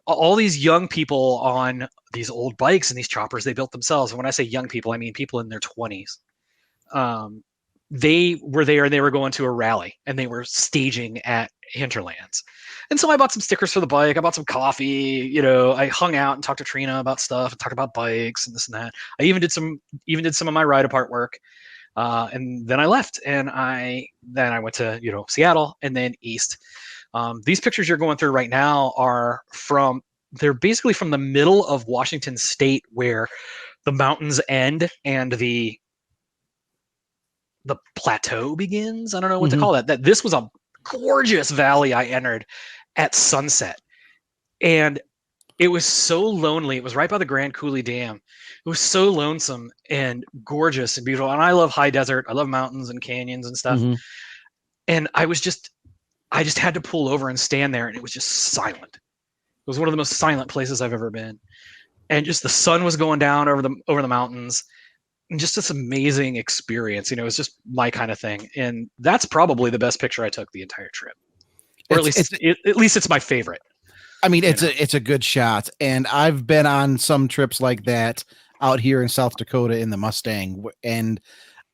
[SPEAKER 3] All these young people on these old bikes and these choppers they built themselves. And when I say young people, I mean people in their 20s. They were there and they were going to a rally and they were staging at Hinterlands. And so I bought some stickers for the bike. I bought some coffee. I hung out and talked to Trina about stuff and talked about bikes and this and that. I even did some of my ride apart work. And then I left and I went to, Seattle and then east. These pictures you're going through right now they're basically from the middle of Washington state where the mountains end and the plateau begins. I don't know what to call that. This was a gorgeous valley I entered at sunset. And it was so lonely. It was right by the Grand Coulee Dam. It was so lonesome and gorgeous and beautiful. And I love high desert. I love mountains and canyons and stuff. And I just had to pull over and stand there, and it was just silent. It was one of the most silent places I've ever been. And just the sun was going down over the mountains. And just this amazing experience. It was just my kind of thing. And that's probably the best picture I took the entire trip. Or at least it's my favorite.
[SPEAKER 1] I mean, it's a good shot. And I've been on some trips like that out here in South Dakota in the Mustang. And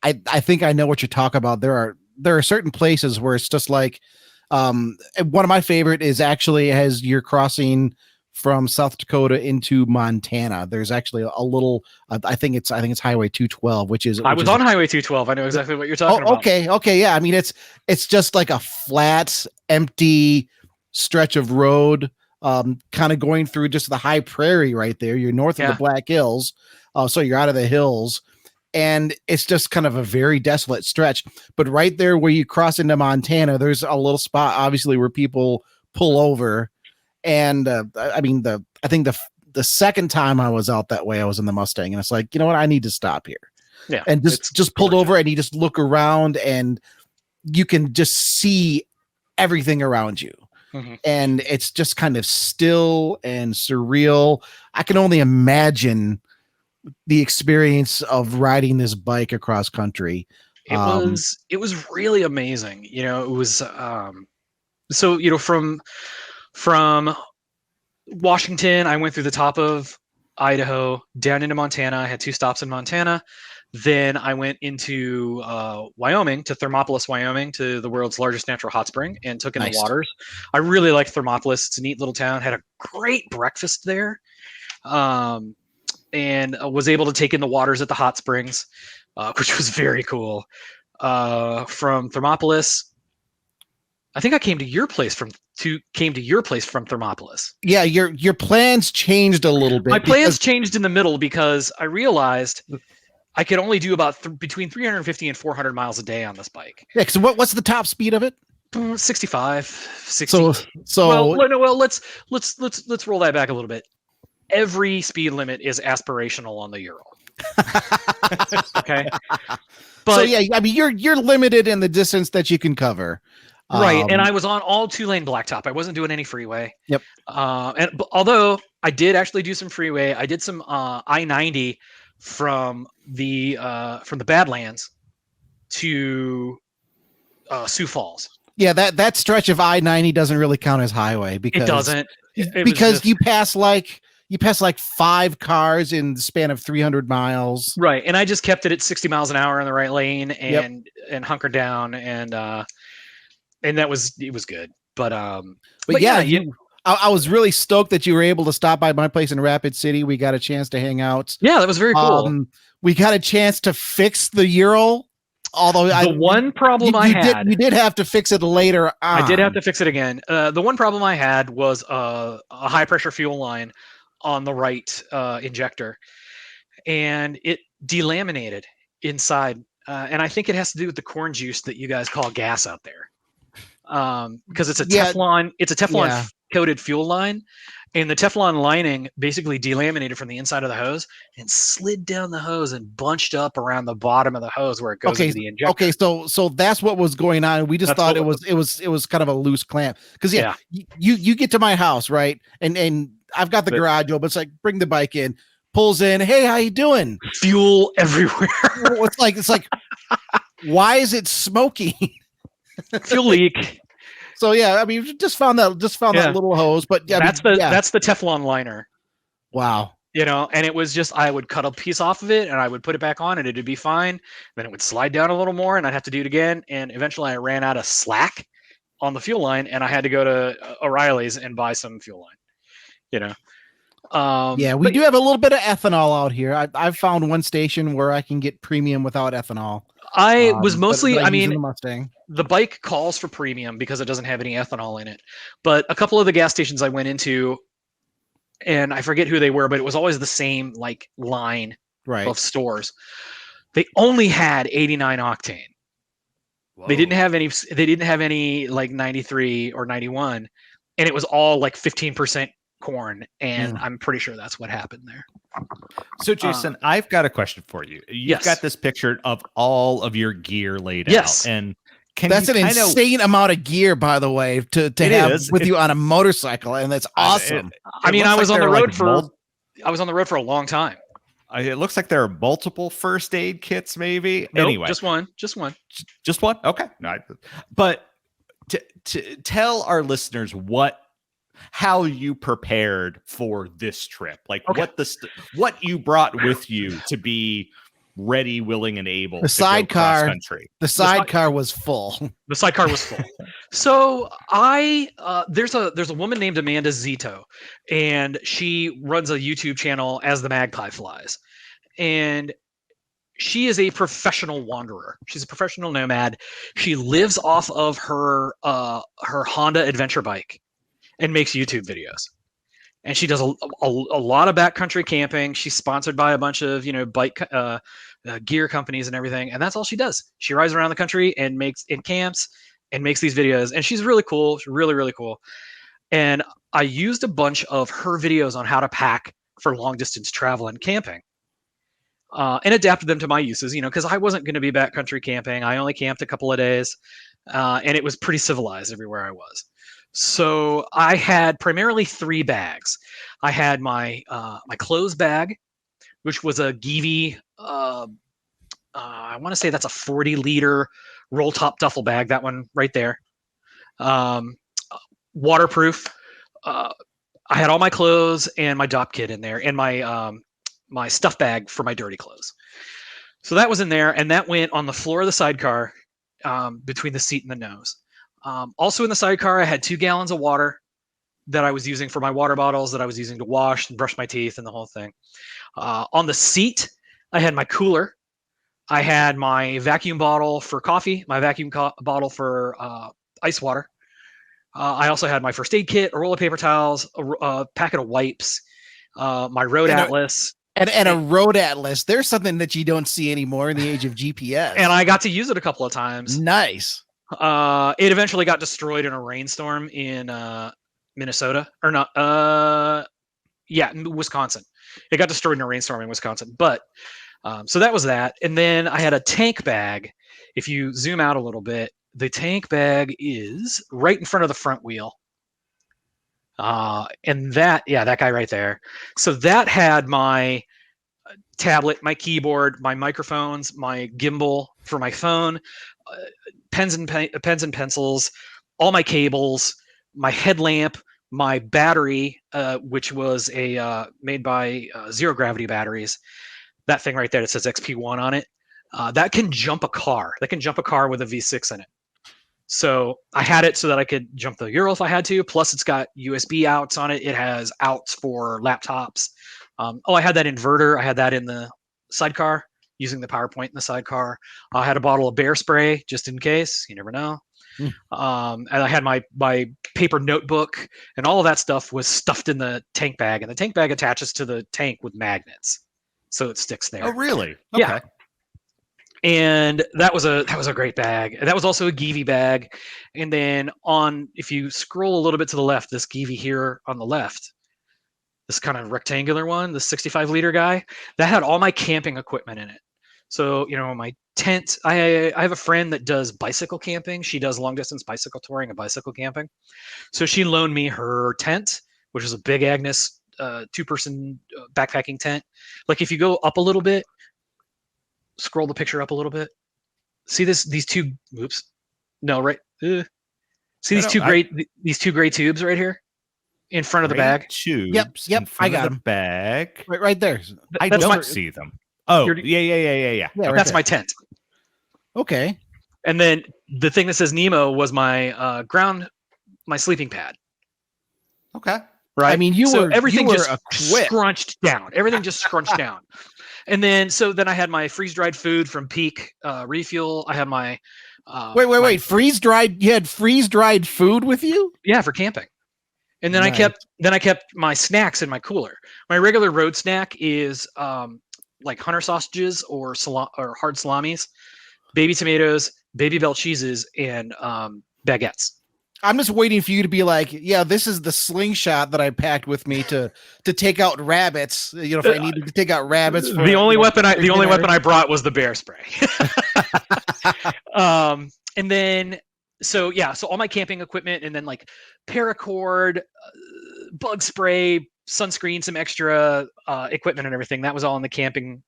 [SPEAKER 1] I think I know what you're talking about. There are certain places where it's just like, one of my favorite is actually as you're crossing from South Dakota into Montana. There's actually a little, I think it's Highway 212, which is.
[SPEAKER 3] I was on Highway 212. I know exactly what you're talking about.
[SPEAKER 1] Okay. Yeah. I mean, it's just like a flat, empty stretch of road, kind of going through just the high prairie right there. You're north of the Black Hills. So you're out of the hills. And it's just kind of a very desolate stretch. But right there where you cross into Montana, there's a little spot, obviously, where people pull over. And I think the second time I was out that way, I was in the Mustang, and it's like, you know what? I need to stop here.
[SPEAKER 3] Yeah.
[SPEAKER 1] And just pulled over, and you just look around, and you can just see everything around you. And it's just kind of still and surreal. I can only imagine the experience of riding this bike across country.
[SPEAKER 3] It was really amazing. It was so from Washington, I went through the top of Idaho down into Montana. I had 2 stops in Montana. Then I went into Wyoming, to Thermopolis, Wyoming, to the world's largest natural hot spring, and took in the waters. I really like Thermopolis. It's a neat little town. Had a great breakfast there. And was able to take in the waters at the hot springs, which was very cool. From Thermopolis, I think I came to your place from Thermopolis.
[SPEAKER 1] Yeah, your plans changed a little bit.
[SPEAKER 3] My plans changed in the middle because I realized I could only do about between 350 and 400 miles a day on this bike.
[SPEAKER 1] Yeah, because what's the top speed of it?
[SPEAKER 3] 65, 60.
[SPEAKER 1] So
[SPEAKER 3] well, let's roll that back a little bit. Every speed limit is aspirational on the Ural. Okay. But
[SPEAKER 1] so yeah, I mean you're limited in the distance that you can cover.
[SPEAKER 3] Right. And I was on all 2-lane blacktop. I wasn't doing any freeway.
[SPEAKER 1] Yep.
[SPEAKER 3] And although I did actually do some freeway, I did some I-90 from the Badlands to Sioux Falls.
[SPEAKER 1] Yeah, that stretch of I-90 doesn't really count as highway because
[SPEAKER 3] it doesn't.
[SPEAKER 1] Because you pass like 5 cars in the span of 300 miles.
[SPEAKER 3] Right. And I just kept it at 60 miles an hour in the right lane and hunkered down and it was good. But
[SPEAKER 1] yeah, I was really stoked that you were able to stop by my place in Rapid City. We got a chance to hang out.
[SPEAKER 3] Yeah, that was very cool.
[SPEAKER 1] We got a chance to fix the Ural. Although
[SPEAKER 3] one problem
[SPEAKER 1] you did have to fix it later on.
[SPEAKER 3] I did have to fix it again. The one problem I had was a high pressure fuel line on the right injector, and it delaminated inside. And I think it has to do with the corn juice that you guys call gas out there, because it's a Teflon. It's a Teflon coated fuel line, And the Teflon lining basically delaminated from the inside of the hose and slid down the hose and bunched up around the bottom of the hose where it goes into the injector.
[SPEAKER 1] Okay, so that's what was going on. We just thought it was kind of a loose clamp. Because you get to my house, right? And I've got the garage open. It's like, bring the bike in, pulls in. Hey, how you doing?
[SPEAKER 3] Fuel everywhere.
[SPEAKER 1] It's like, why is it smoking?
[SPEAKER 3] Fuel leak.
[SPEAKER 1] So yeah, I mean, just found that little hose, but
[SPEAKER 3] that's the Teflon liner.
[SPEAKER 1] Wow.
[SPEAKER 3] And it was just, I would cut a piece off of it and I would put it back on and it'd be fine. Then it would slide down a little more and I'd have to do it again. And eventually I ran out of slack on the fuel line and I had to go to O'Reilly's and buy some fuel line,
[SPEAKER 1] we do have a little bit of ethanol out here. I've found one station where I can get premium without ethanol.
[SPEAKER 3] I was mostly,
[SPEAKER 1] the Mustang.
[SPEAKER 3] The bike calls for premium because it doesn't have any ethanol in it. But a couple of the gas stations I went into, and I forget who they were, but it was always the same line of stores. They only had 89 octane. Whoa. They didn't have any 93 or 91, and it was all 15% corn, and I'm pretty sure that's what happened there.
[SPEAKER 2] So Jason, I've got a question for you. You've got this picture of all of your gear laid out, and
[SPEAKER 1] that's an insane amount of gear, by the way, to have with you on a motorcycle, and that's awesome.
[SPEAKER 3] I was on the road for a long time.
[SPEAKER 2] It looks like there are multiple first aid kits, maybe.
[SPEAKER 3] Nope,
[SPEAKER 2] anyway,
[SPEAKER 3] just one.
[SPEAKER 2] Okay, no, but to tell our listeners how you prepared for this trip, what you brought with you to be ready, willing, and able. The
[SPEAKER 1] sidecar.
[SPEAKER 2] Country.
[SPEAKER 1] The sidecar was full.
[SPEAKER 3] The sidecar was full. So there's a woman named Amanda Zito, and she runs a YouTube channel as the Magpie Flies, and she is a professional wanderer. She's a professional nomad. She lives off of her Honda adventure bike and makes YouTube videos. And she does a lot of backcountry camping. She's sponsored by a bunch of bike gear companies and everything, and that's all she does. She rides around the country and makes these videos, and she's really cool. She's really, really cool. And I used a bunch of her videos on how to pack for long distance travel and camping, and adapted them to my uses. Because I wasn't going to be backcountry camping. I only camped a couple of days, and it was pretty civilized everywhere I was. So I had primarily 3 bags. I had my clothes bag, which was a Givi. I want to say that's a 40-liter roll top duffel bag. That one right there. Waterproof. I had all my clothes and my DOP kit in there, and my stuff bag for my dirty clothes. So that was in there, and that went on the floor of the sidecar, between the seat and the nose. Also in the sidecar, I had 2 gallons of water that I was using for my water bottles that I was using to wash and brush my teeth and the whole thing. On the seat, I had my cooler. I had my vacuum bottle for coffee, my vacuum bottle for ice water. I also had my first aid kit, a roll of paper towels, a packet of wipes, my road atlas.
[SPEAKER 1] And a road atlas. There's something that you don't see anymore in the age of GPS.
[SPEAKER 3] And I got to use it a couple of times.
[SPEAKER 1] Nice.
[SPEAKER 3] It eventually got destroyed in a rainstorm in Minnesota, or not. Wisconsin. It got destroyed in a rainstorm in Wisconsin. But so that was that. And then I had a tank bag. If you zoom out a little bit, the tank bag is right in front of the front wheel. And that guy right there. So that had my tablet, my keyboard, my microphones, my gimbal for my phone, pens and pencils, all my cables, my headlamp, my battery, which was made by Zero Gravity batteries. That thing right there that says XP1 on it, that can jump a car. That can jump a car with a V6 in it. So I had it so that I could jump the Ural if I had to. Plus, it's got USB outs on it. It has outs for laptops. I had that inverter. I had that in the sidecar, using the PowerPoint in the sidecar. I had a bottle of bear spray just in case. You never know. And I had my paper notebook, and all of that stuff was stuffed in the tank bag. And the tank bag attaches to the tank with magnets, so it sticks there.
[SPEAKER 2] Oh, really?
[SPEAKER 3] Okay. Yeah. And that was a great bag. That was also a Givi bag. And then if you scroll a little bit to the left, this Givi here on the left, this kind of rectangular one, the 65-liter guy, that had all my camping equipment in it. So, my tent, I have a friend that does bicycle camping. She does long distance bicycle touring and bicycle camping. So she loaned me her tent, which is a big Agnes 2-person backpacking tent. Like if you go up a little bit, scroll the picture up a little bit. See these two, oops. No, right. See these two gray tubes right here in front of the bag?
[SPEAKER 2] Tubes.
[SPEAKER 1] Yep. I got
[SPEAKER 2] the bag.
[SPEAKER 1] right there.
[SPEAKER 2] I don't see them. Oh, yeah.
[SPEAKER 1] Right
[SPEAKER 3] That's
[SPEAKER 1] there.
[SPEAKER 3] my tent.
[SPEAKER 1] Okay.
[SPEAKER 3] And then the thing that says Nemo was my my sleeping pad.
[SPEAKER 2] Okay.
[SPEAKER 3] Right.
[SPEAKER 1] I mean,
[SPEAKER 3] everything
[SPEAKER 1] were
[SPEAKER 3] just scrunched down. Everything just scrunched down. And then I had my freeze dried food from Peak Refuel. I had my
[SPEAKER 1] wait. Freeze dried. You had freeze dried food with you?
[SPEAKER 3] Yeah, for camping. And then
[SPEAKER 1] Nice.
[SPEAKER 3] I kept my snacks in my cooler. My regular road snack is like hunter sausages or hard salamis, baby tomatoes, baby bell cheeses, and baguettes.
[SPEAKER 1] I'm just waiting for you to be like, yeah, this is the slingshot that I packed with me to take out rabbits. If I needed to take out rabbits.
[SPEAKER 3] The only weapon I brought was the bear spray. And then so all my camping equipment, and then like paracord, bug spray, sunscreen, some extra equipment and everything. That was all in the camping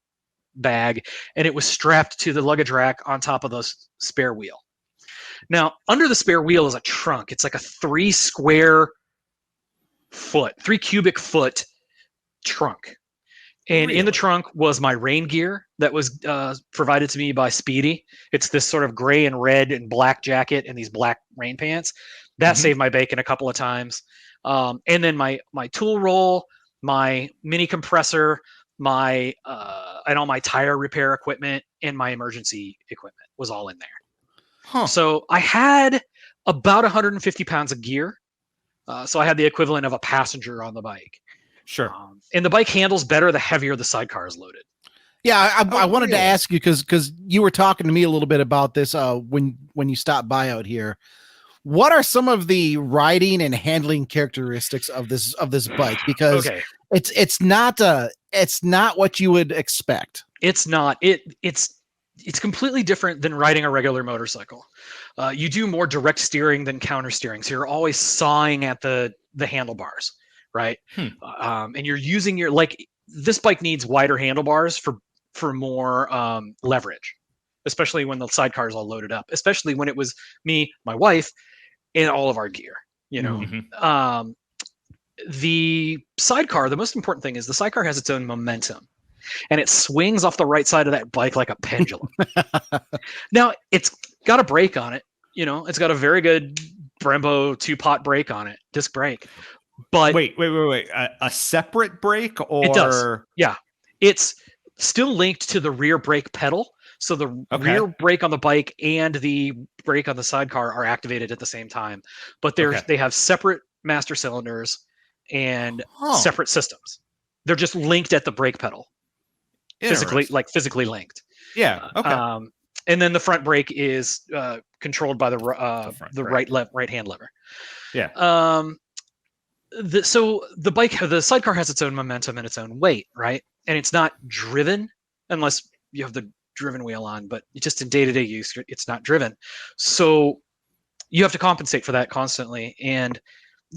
[SPEAKER 3] bag, and it was strapped to the luggage rack on top of the spare wheel. Now, under the spare wheel is a trunk. It's like a 3 cubic foot trunk. And in the trunk was my rain gear that was provided to me by Speedy. It's this sort of gray and red and black jacket and these black rain pants. That saved my bacon a couple of times. And then my tool roll, my mini compressor, and all my tire repair equipment and my emergency equipment was all in there.
[SPEAKER 2] Huh.
[SPEAKER 3] So I had about 150 pounds of gear. So I had the equivalent of a passenger on the bike.
[SPEAKER 2] Sure.
[SPEAKER 3] And the bike handles better the heavier the sidecar is loaded.
[SPEAKER 1] Yeah, I wanted to ask you because you were talking to me a little bit about this when you stopped by out here. What are some of the riding and handling characteristics of this bike? Because it's not what you would expect.
[SPEAKER 3] It's not. It's completely different than riding a regular motorcycle. You do more direct steering than counter steering, so you're always sawing at the handlebars, right? And you're using this bike needs wider handlebars for more leverage, especially when the sidecar is all loaded up. Especially when it was me, my wife, and all of our gear. The sidecar. The most important thing is the sidecar has its own momentum. And it swings off the right side of that bike like a pendulum. Now, it's got a brake on it. It's got a very good Brembo 2-pot brake on it, disc brake. But
[SPEAKER 2] wait. A separate brake, or
[SPEAKER 3] it does. Yeah, it's still linked to the rear brake pedal. So the rear brake on the bike and the brake on the sidecar are activated at the same time. But they have separate master cylinders and separate systems. They're just linked at the brake pedal. Physically linked.
[SPEAKER 2] Yeah. Okay.
[SPEAKER 3] And then the front brake is controlled by the right hand lever.
[SPEAKER 2] Yeah.
[SPEAKER 3] The sidecar has its own momentum and its own weight, right? And it's not driven unless you have the driven wheel on, but just in day-to-day use, it's not driven. So you have to compensate for that constantly. And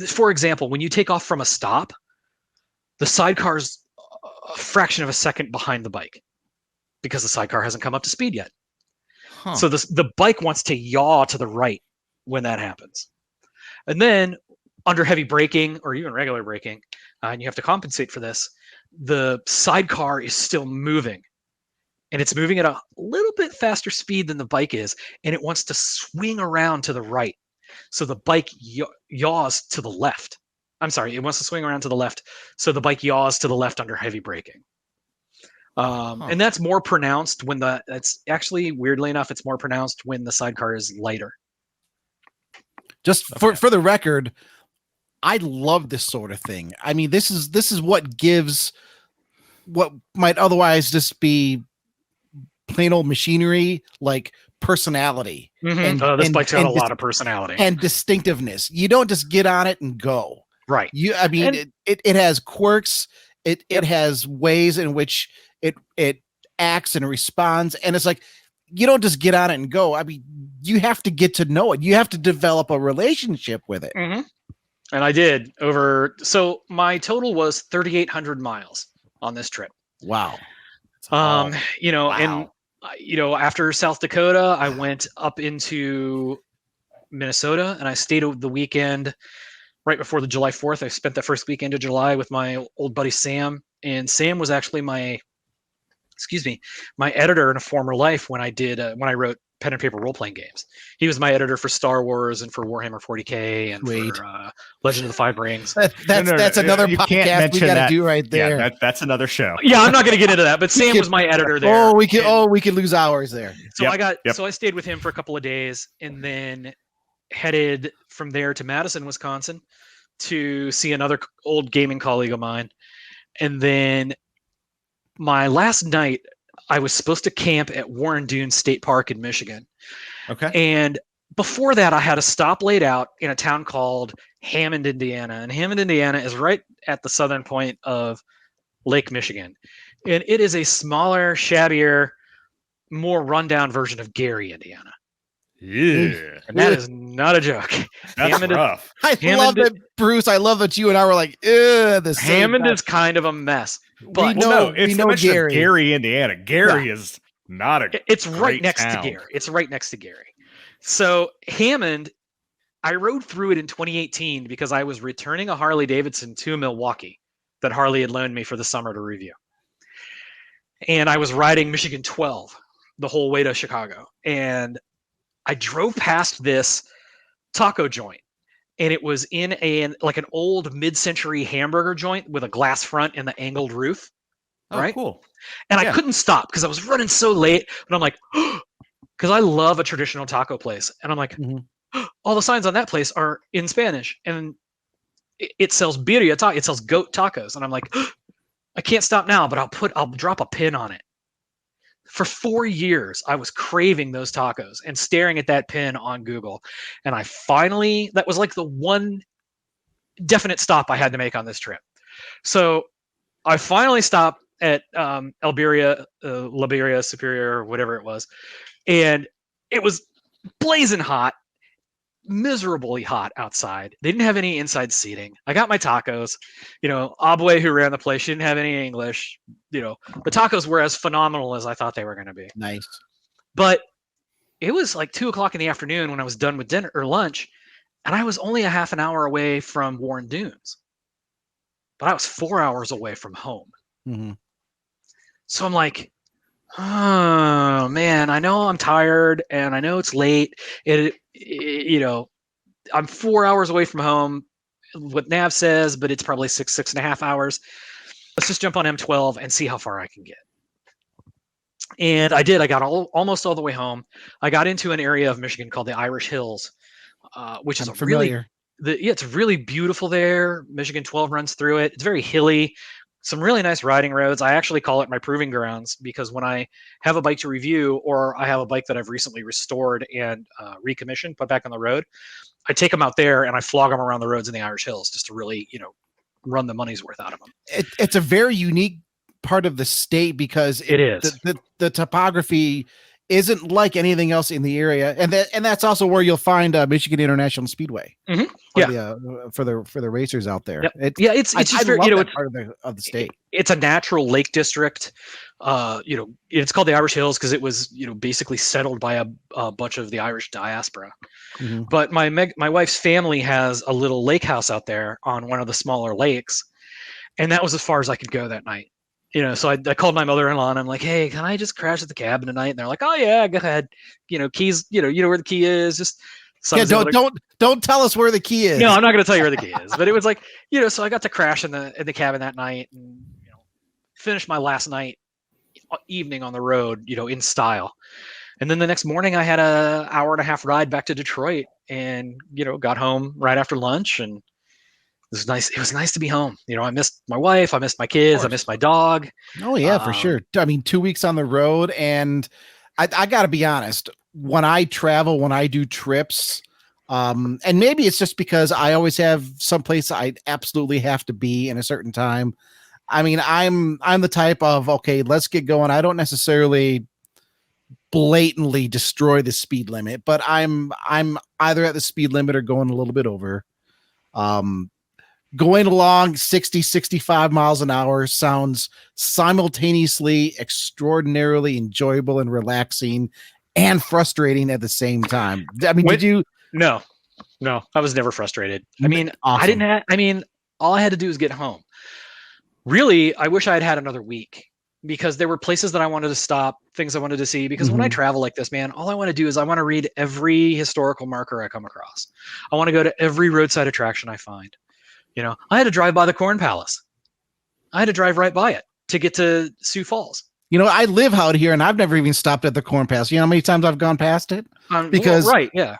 [SPEAKER 3] for example, when you take off from a stop, the sidecar's a fraction of a second behind the bike because the sidecar hasn't come up to speed yet. So the bike wants to yaw to the right when that happens. And then under heavy braking or even regular braking, and you have to compensate for this, the sidecar is still moving. And it's moving at a little bit faster speed than the bike is, and it wants to swing around to the right. So the bike yaws to the left. I'm sorry, it wants to swing around to the left, so the bike yaws to the left under heavy braking. And that's more pronounced that's actually, weirdly enough, it's more pronounced when the sidecar is lighter.
[SPEAKER 1] Just for the record, I love this sort of thing. I mean, this is what gives what might otherwise just be plain old machinery like personality.
[SPEAKER 3] This bike's got a lot of personality
[SPEAKER 1] and distinctiveness. You don't just get on it and go.
[SPEAKER 3] Right.
[SPEAKER 1] I mean,
[SPEAKER 3] And-
[SPEAKER 1] it has quirks. It has ways in which it acts and responds, and it's like you don't just get on it and go. I mean, you have to get to know it. You have to develop a relationship with it.
[SPEAKER 3] Mm-hmm. And I did so my total was 3,800 miles on this trip.
[SPEAKER 1] Wow.
[SPEAKER 3] And
[SPEAKER 1] Wow.
[SPEAKER 3] after South Dakota, I went up into Minnesota and I stayed the weekend right before the July 4th. I spent the first weekend of July with my old buddy Sam, and Sam was actually my editor in a former life when I wrote pen and paper role-playing games. He was my editor for Star Wars and for Warhammer 40K and
[SPEAKER 1] Sweet.
[SPEAKER 3] for Legend of the Five Rings.
[SPEAKER 1] That's another
[SPEAKER 2] you can't
[SPEAKER 1] podcast we
[SPEAKER 2] mention
[SPEAKER 1] got to
[SPEAKER 2] that.
[SPEAKER 1] do right there.
[SPEAKER 2] Yeah, that's another show.
[SPEAKER 3] Yeah, I'm not going to get into that, but Sam was my editor there.
[SPEAKER 1] We could lose hours there.
[SPEAKER 3] So I stayed with him for a couple of days and then headed from there to Madison, Wisconsin to see another old gaming colleague of mine. And then my last night, I was supposed to camp at Warren Dunes State Park in Michigan.
[SPEAKER 2] Okay.
[SPEAKER 3] And before that, I had a stop laid out in a town called Hammond, Indiana. And Hammond, Indiana is right at the southern point of Lake Michigan. And it is a smaller, shabbier, more rundown version of Gary, Indiana.
[SPEAKER 2] Yeah.
[SPEAKER 3] And that is not a joke.
[SPEAKER 2] That's rough.
[SPEAKER 1] I love it, Bruce. I love that you and I were like, this
[SPEAKER 3] Hammond is kind of a mess. But
[SPEAKER 2] it's the mention of Gary, Indiana. Gary is not a
[SPEAKER 3] It's right next
[SPEAKER 2] town.
[SPEAKER 3] to Gary. It's right next to Gary. So Hammond, I rode through it in 2018 because I was returning a Harley Davidson to Milwaukee that Harley had loaned me for the summer to review. And I was riding Michigan 12 the whole way to Chicago. And I drove past this taco joint. And it was in an old mid-century hamburger joint with a glass front and the angled roof.
[SPEAKER 2] Oh,
[SPEAKER 3] right?
[SPEAKER 2] Cool.
[SPEAKER 3] And I couldn't stop because I was running so late. But I'm like, because I love a traditional taco place. And I'm like, all the signs on that place are in Spanish. And it sells birria, it sells goat tacos. And I'm like, I can't stop now, but I'll drop a pin on it. For 4 years, I was craving those tacos and staring at that pin on Google. And that was like the one definite stop I had to make on this trip. So I finally stopped at Liberia Superior, whatever it was. And it was blazing hot, miserably hot outside. They didn't have any inside seating. I got my tacos. Abwe, who ran the place, she didn't have any English. The tacos were as phenomenal as I thought they were going to be.
[SPEAKER 1] Nice.
[SPEAKER 3] But it was like 2:00 in the afternoon when I was done with dinner or lunch, and I was only a half an hour away from Warren Dunes. But I was 4 hours away from home.
[SPEAKER 1] Mm-hmm.
[SPEAKER 3] So I'm like, oh man, I know I'm tired and I know it's late. I'm 4 hours away from home, what Nav says, but it's probably 6.5 hours. Let's just jump on M12 and see how far I can get. And I did. I got almost all the way home. I got into an area of Michigan called the Irish Hills, which is
[SPEAKER 1] familiar.
[SPEAKER 3] It's really beautiful there. Michigan 12 runs through it. It's very hilly. Some really nice riding roads. I actually call it my proving grounds because when I have a bike to review or I have a bike that I've recently restored and recommissioned, put back on the road, I take them out there and I flog them around the roads in the Irish Hills just to really, run the money's worth out of them.
[SPEAKER 1] It's a very unique part of the state because
[SPEAKER 3] it is.
[SPEAKER 1] The topography isn't like anything else in the area, and that's also where you'll find Michigan International Speedway.
[SPEAKER 3] Mm-hmm.
[SPEAKER 1] For the racers out there.
[SPEAKER 3] Yep. It's just very,
[SPEAKER 1] it's part of the state.
[SPEAKER 3] It's a natural lake district. It's called the Irish Hills because it was basically settled by a bunch of the Irish diaspora. Mm-hmm. But my wife's family has a little lake house out there on one of the smaller lakes, and that was as far as I could go that night. So I called my mother-in-law and I'm like, hey, can I just crash at the cabin tonight? And they're like, oh yeah, go ahead. Keys, you know where the key is. Just
[SPEAKER 1] don't tell us where the key is.
[SPEAKER 3] No, I'm not going to tell you where the key is. But it was like, so I got to crash in the cabin that night and finish my last evening on the road, in style. And then the next morning I had an hour and a half ride back to Detroit and, got home right after lunch and it was nice. It was nice to be home. I missed my wife. I missed my kids. I missed my dog.
[SPEAKER 1] Oh yeah, for sure. I mean, 2 weeks on the road, and I got to be honest. When I travel, when I do trips, And maybe it's just because I always have someplace I absolutely have to be in a certain time. I mean, I'm the type of, okay, let's get going. I don't necessarily blatantly destroy the speed limit, but I'm either at the speed limit or going a little bit over. Going along 60, 65 miles an hour sounds simultaneously extraordinarily enjoyable and relaxing and frustrating at the same time. I mean, did you?
[SPEAKER 3] No, I was never frustrated. I mean,
[SPEAKER 1] Awesome.
[SPEAKER 3] all I had to do was get home. Really, I wish I had had another week because there were places that I wanted to stop, things I wanted to see. Because when I travel like this, man, all I want to do is I want to read every historical marker I come across. I want to go to every roadside attraction I find. You know, I had to drive by the Corn Palace. I had to drive right by it to get to Sioux Falls.
[SPEAKER 1] You know, I live out here and I've never even stopped at the Corn Palace. You know how many times I've gone past it? Because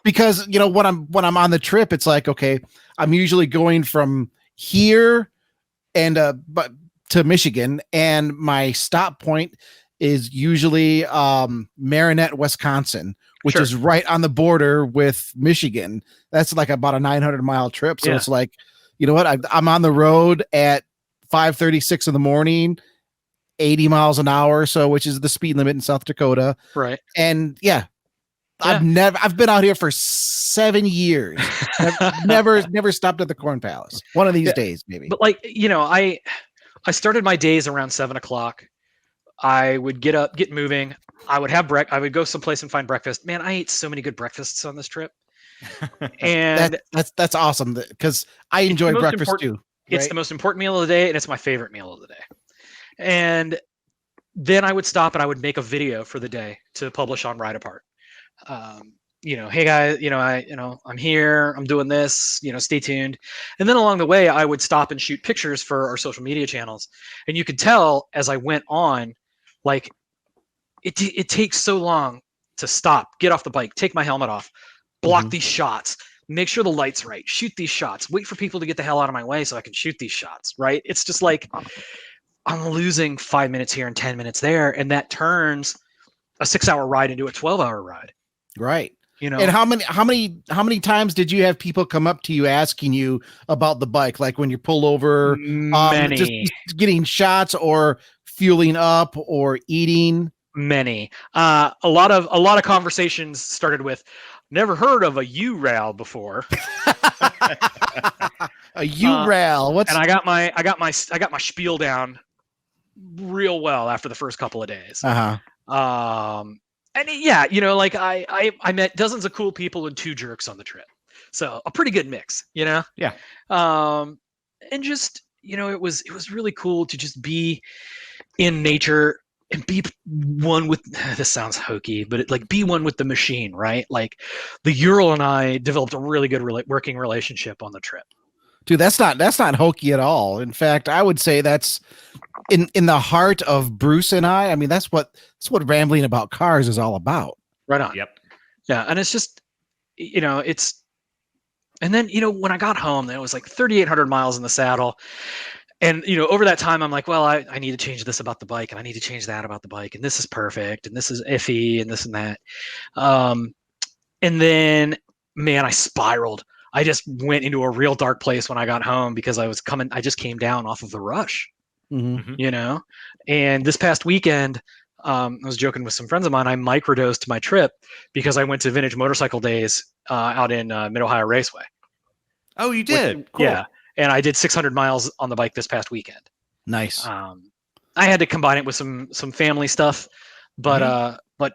[SPEAKER 1] because you know when I'm on the trip, it's like, okay, I'm usually going from here and but to Michigan, and my stop point is usually Marinette, Wisconsin, which is right on the border with Michigan. That's like about a 900-mile trip. So it's like, you know what? I'm on the road at 5:36 in the morning, 80 miles an hour, so which is the speed limit in South Dakota.
[SPEAKER 3] Right.
[SPEAKER 1] And I've been out here for 7 years. I've never stopped at the Corn Palace. One of these days, maybe.
[SPEAKER 3] But like, you know, I started my days around 7:00. I would get up, get moving. I would have I would go someplace and find breakfast. Man, I ate so many good breakfasts on this trip. And
[SPEAKER 1] that's awesome because I enjoy breakfast too.
[SPEAKER 3] It's the most important meal of the day, and it's my favorite meal of the day. And then I would stop and I would make a video for the day to publish on Ride Apart. You know, hey guys, I'm here, I'm doing this, stay tuned. And then along the way, I would stop and shoot pictures for our social media channels. And you could tell as I went on, like it takes so long to stop, get off the bike, take my helmet off, block these shots, make sure the light's right, shoot these shots, wait for people to get the hell out of my way so I can shoot these shots, right? It's just like I'm losing 5 minutes here and 10 minutes there, and that turns a 6-hour ride into a 12-hour ride.
[SPEAKER 1] Right.
[SPEAKER 3] And
[SPEAKER 1] how many times did you have people come up to you asking you about the bike, like when you pull over,
[SPEAKER 3] many,
[SPEAKER 1] just getting shots or fueling up or eating?
[SPEAKER 3] Many. A lot of conversations started with, never heard of a Ural before.
[SPEAKER 1] A Ural.
[SPEAKER 3] And I got my spiel down real well after the first couple of days. And like I met dozens of cool people and 2 jerks on the trip, so a pretty good mix, Yeah. And just it was really cool to just be in nature and be one with. This sounds hokey, but be one with the machine, right? Like the Ural and I developed a really good working relationship on the trip.
[SPEAKER 1] Dude, that's not hokey at all. In fact, I would say that's in the heart of Bruce and I. I mean, that's what rambling about cars is all about.
[SPEAKER 3] Right on.
[SPEAKER 2] Yep.
[SPEAKER 3] Yeah, and it's just, it's, and then when I got home, it was like 3,800 miles in the saddle, and over that time, I'm like, well, I need to change this about the bike, and I need to change that about the bike, and this is perfect, and this is iffy, and this and that, and then, man, I spiraled. I just went into a real dark place when I got home because I just came down off of the rush, and this past weekend, I was joking with some friends of mine, I microdosed my trip because I went to Vintage Motorcycle Days out in Mid-Ohio Raceway.
[SPEAKER 2] Oh, you did? Cool.
[SPEAKER 3] Yeah. And I did 600 miles on the bike this past weekend.
[SPEAKER 1] Nice.
[SPEAKER 3] I had to combine it with some family stuff, but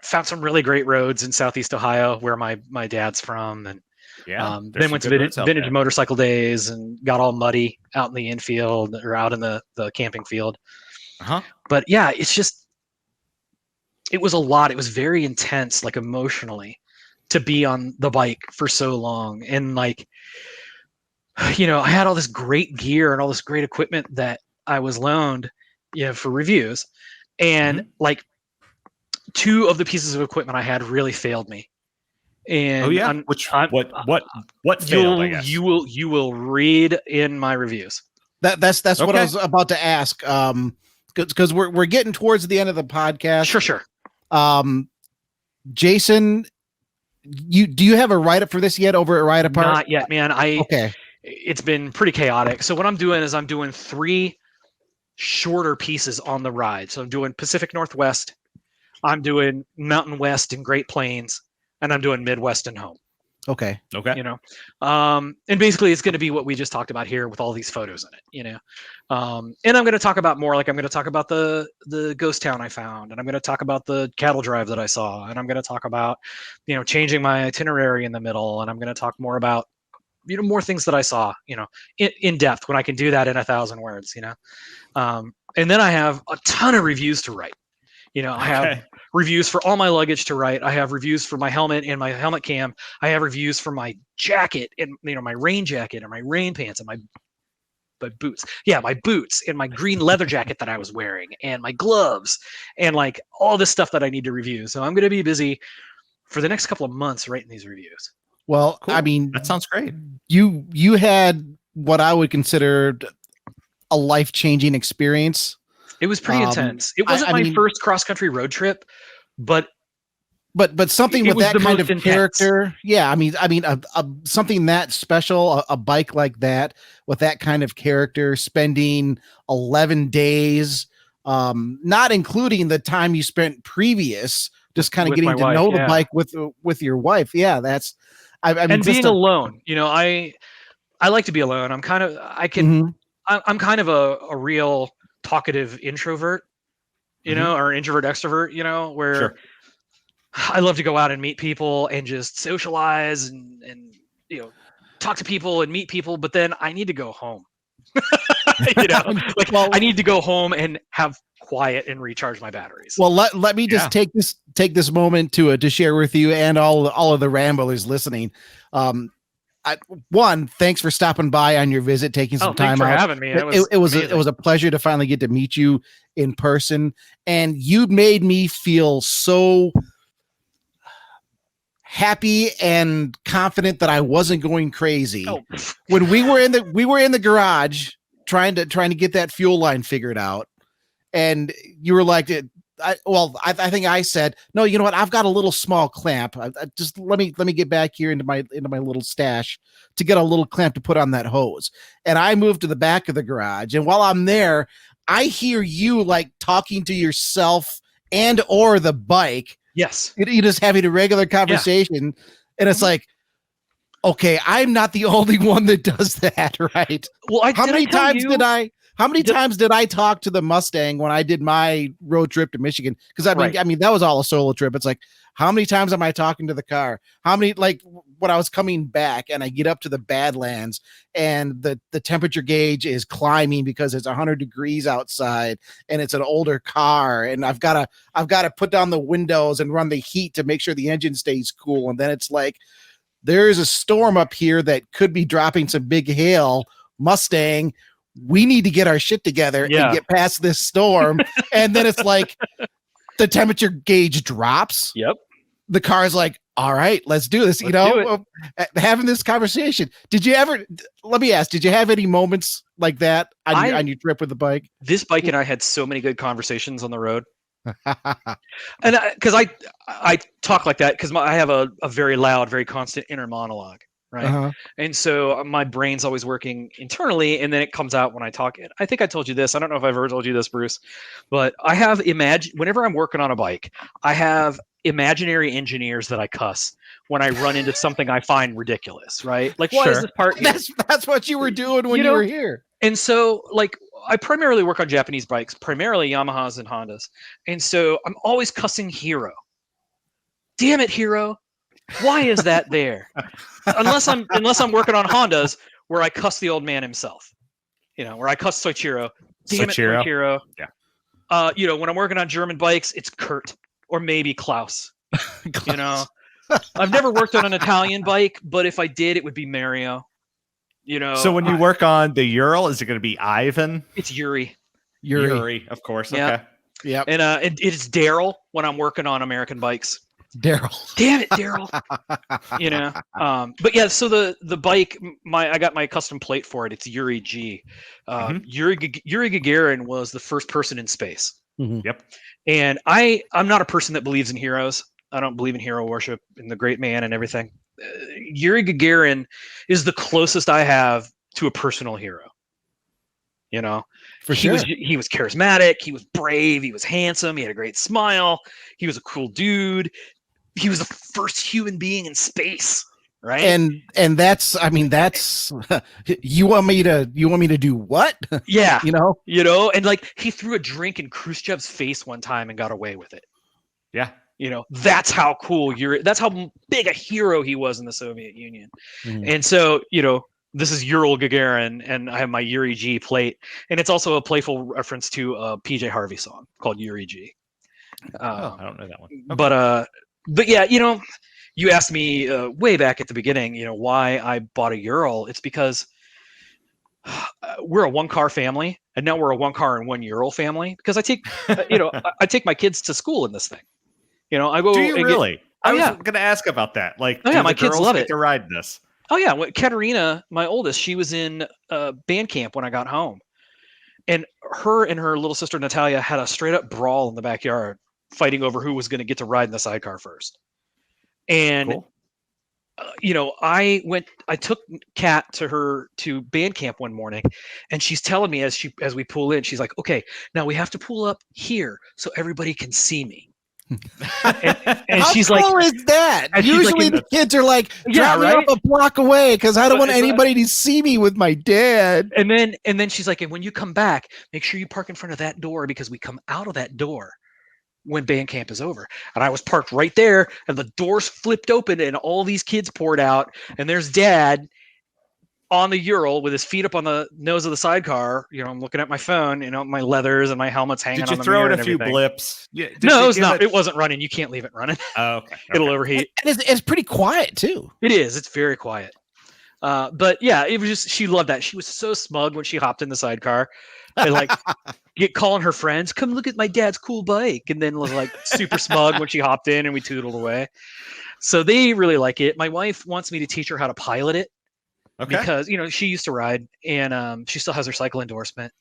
[SPEAKER 3] found some really great roads in Southeast Ohio where my dad's from, and then went to Vintage Motorcycle Days and got all muddy out in the infield or out in the camping field. But yeah, it was a lot. It was very intense, like emotionally, to be on the bike for so long. And I had all this great gear and all this great equipment that I was loaned, for reviews. And 2 of the pieces of equipment I had really failed me. And
[SPEAKER 2] what failed, I guess?
[SPEAKER 3] You will read in my reviews.
[SPEAKER 1] That's what I was about to ask. Because we're getting towards the end of the podcast.
[SPEAKER 3] Sure.
[SPEAKER 1] Jason do you have a write up for this yet over at Ride Apart?
[SPEAKER 3] Not yet, man.
[SPEAKER 1] Okay.
[SPEAKER 3] It's been pretty chaotic. So what I'm doing is I'm doing 3 shorter pieces on the ride. So I'm doing Pacific Northwest, I'm doing Mountain West and Great Plains, and I'm doing Midwest and home.
[SPEAKER 1] Okay.
[SPEAKER 3] You know, and basically it's going to be what we just talked about here with all these photos in it, you know. And I'm going to talk about more, like I'm going to talk about the ghost town I found, and I'm going to talk about the cattle drive that I saw, and I'm going to talk about, you know, changing my itinerary in the middle, and I'm going to talk more about, you know, more things that I saw, you know, in depth when I can do that in 1,000 words, you know. And then I have a ton of reviews to write. You know, I have reviews for all my luggage to write. I have reviews for my helmet and my helmet cam. I have reviews for my jacket and, you know, my rain jacket and my rain pants and my boots. Yeah, my boots and my green leather jacket that I was wearing and my gloves and like all this stuff that I need to review. So I'm going to be busy for the next couple of months writing these reviews.
[SPEAKER 1] Well,
[SPEAKER 2] Cool.
[SPEAKER 1] I mean,
[SPEAKER 2] that sounds great.
[SPEAKER 1] You had what I would consider a life-changing experience.
[SPEAKER 3] It was pretty intense. It wasn't my first cross-country road trip, but
[SPEAKER 1] something with that kind of character. Yeah, I mean, something that special, a bike like that with that kind of character, spending 11 days, not including the time you spent previous, just kind of getting to know the bike with your wife. Yeah, that's. I mean,
[SPEAKER 3] and being alone. You know, I like to be alone. I'm kind of I'm kind of a real talkative introvert, you know, or introvert extrovert, you know, where I love to go out and meet people and just socialize and you know, talk to people and meet people, but then I need to go home. You know, like I need to go home and have quiet and recharge my batteries.
[SPEAKER 1] Well, let me just take this moment to share with you and all of the ramblers listening. Thanks for stopping by on your visit, taking some time out.
[SPEAKER 3] Thanks for having me.
[SPEAKER 1] It was a pleasure to finally get to meet you in person, and you made me feel so happy and confident that I wasn't going crazy. When we were in the garage trying to get that fuel line figured out, and you were like, I think I said, no, you know what? I've got a little small clamp. Just let me get back here into my little stash to get a little clamp to put on that hose. And I moved to the back of the garage. And while I'm there, I hear you like talking to yourself and or the bike.
[SPEAKER 3] Yes.
[SPEAKER 1] You just having a regular conversation. Yeah. And it's like, okay, I'm not the only one that does that, right?
[SPEAKER 3] Well, how many times
[SPEAKER 1] did I talk to the Mustang when I did my road trip to Michigan? Because I mean, that was all a solo trip. It's like, how many times am I talking to the car? How many, like when I was coming back and I get up to the Badlands and the temperature gauge is climbing because it's 100 degrees outside and it's an older car. And I've got to put down the windows and run the heat to make sure the engine stays cool. And then it's like, there's a storm up here that could be dropping some big hail. Mustang, we need to get our shit together and get past this storm. And then it's like the temperature gauge drops.
[SPEAKER 3] Yep.
[SPEAKER 1] The car's like, all right, let's do this. Having this conversation. Let me ask, did you have any moments like that on your trip with the bike?
[SPEAKER 3] This bike and I had so many good conversations on the road. And because I talk like that because I have a very loud, very constant inner monologue. Right. And so my brain's always working internally and then it comes out when I talk it. I think I told you this. I don't know if I've ever told you this, Bruce, but I have whenever I'm working on a bike, I have imaginary engineers that I cuss when I run into something I find ridiculous. Right. Like, why is this part here?
[SPEAKER 1] That's what you were doing when you were here.
[SPEAKER 3] And so like, I primarily work on Japanese bikes, primarily Yamahas and Hondas. And so I'm always cussing Hero. Damn it, Hero. Why is that there? Unless I'm working on Hondas where I cuss the old man himself, you know, where I cuss Soichiro. Damn it, Soichiro. Yeah. You know, when I'm working on German bikes, it's Kurt or maybe Klaus. You know, I've never worked on an Italian bike, but if I did, it would be Mario. You know.
[SPEAKER 2] So when you work on the Ural, is it going to be Ivan?
[SPEAKER 3] It's Yuri.
[SPEAKER 2] Yuri, of course.
[SPEAKER 3] Yeah.
[SPEAKER 2] Okay.
[SPEAKER 3] Yeah. And it's Daryl when I'm working on American bikes.
[SPEAKER 1] Daryl.
[SPEAKER 3] Damn it, Daryl. You know. But yeah, so the bike, I got my custom plate for it. It's Yuri G. Yuri Gagarin was the first person in space.
[SPEAKER 2] Yep.
[SPEAKER 3] And I'm not a person that believes in heroes. don't believe in hero worship and the great man and everything. Yuri Gagarin is the closest I have to a personal hero. You know,
[SPEAKER 1] For sure.
[SPEAKER 3] He was charismatic. He was brave. He was handsome. He had a great smile. He was a cool dude. He was the first human being in space, right?
[SPEAKER 1] And that's, I mean, that's you want me to do what?
[SPEAKER 3] Yeah,
[SPEAKER 1] you know,
[SPEAKER 3] and like he threw a drink in Khrushchev's face one time and got away with it.
[SPEAKER 2] Yeah.
[SPEAKER 3] You know, that's how cool that's how big a hero he was in the Soviet Union. And so, you know, this is Ural Gagarin, and I have my Yuri G plate, and it's also a playful reference to a PJ Harvey song called Yuri G.
[SPEAKER 2] I don't know that one. Okay.
[SPEAKER 3] But yeah, you know, you asked me way back at the beginning, you know, why I bought a Ural. It's because we're a one-car family, and now we're a one-car and one Ural family. Because I take, you know, I take my kids to school in this thing. You know, I go.
[SPEAKER 2] Do you really? I was
[SPEAKER 3] yeah.
[SPEAKER 2] going to ask about that. Like,
[SPEAKER 3] Oh,
[SPEAKER 2] do
[SPEAKER 3] yeah, my
[SPEAKER 2] the
[SPEAKER 3] kids
[SPEAKER 2] girls
[SPEAKER 3] love
[SPEAKER 2] get
[SPEAKER 3] it.
[SPEAKER 2] to ride this?
[SPEAKER 3] Oh yeah, Katerina, my oldest, she was in band camp when I got home, and her little sister Natalia had a straight up brawl in the backyard, fighting over who was going to get to ride in the sidecar first. And
[SPEAKER 2] Cool.
[SPEAKER 3] you know, I took Kat to band camp one morning, and she's telling me as we pull in, she's like, "Okay, now we have to pull up here so everybody can see me." and
[SPEAKER 1] how
[SPEAKER 3] she's
[SPEAKER 1] cool
[SPEAKER 3] like,
[SPEAKER 1] is that?
[SPEAKER 3] and she's
[SPEAKER 1] Usually
[SPEAKER 3] like,
[SPEAKER 1] the kids are like,
[SPEAKER 3] yeah,
[SPEAKER 1] drop me
[SPEAKER 3] right?
[SPEAKER 1] off a block away because I don't want
[SPEAKER 3] Right.
[SPEAKER 1] anybody to see me with my dad.
[SPEAKER 3] And then she's like, and when you come back, make sure you park in front of that door because we come out of that door when band camp is over. And I was parked right there, and the doors flipped open, and all these kids poured out, and there's Dad on the Ural with his feet up on the nose of the sidecar. You know, I'm looking at my phone, you know, my leathers and my helmet's hanging on the
[SPEAKER 2] Did you throw
[SPEAKER 3] mirror
[SPEAKER 2] in a
[SPEAKER 3] and
[SPEAKER 2] few
[SPEAKER 3] everything.
[SPEAKER 2] blips? Yeah,
[SPEAKER 3] No, it's not. It wasn't running. You can't leave it running.
[SPEAKER 2] Oh, okay.
[SPEAKER 3] It'll overheat.
[SPEAKER 1] And it's pretty quiet too.
[SPEAKER 3] It is. It's very quiet. But yeah, it was just, she loved that. She was so smug when she hopped in the sidecar, and like calling her friends, "Come look at my dad's cool bike," and then was like super smug when she hopped in and we tootled away. So they really like it. My wife wants me to teach her how to pilot it.
[SPEAKER 2] Okay.
[SPEAKER 3] Because, you know, she used to ride, and she still has her cycle endorsement,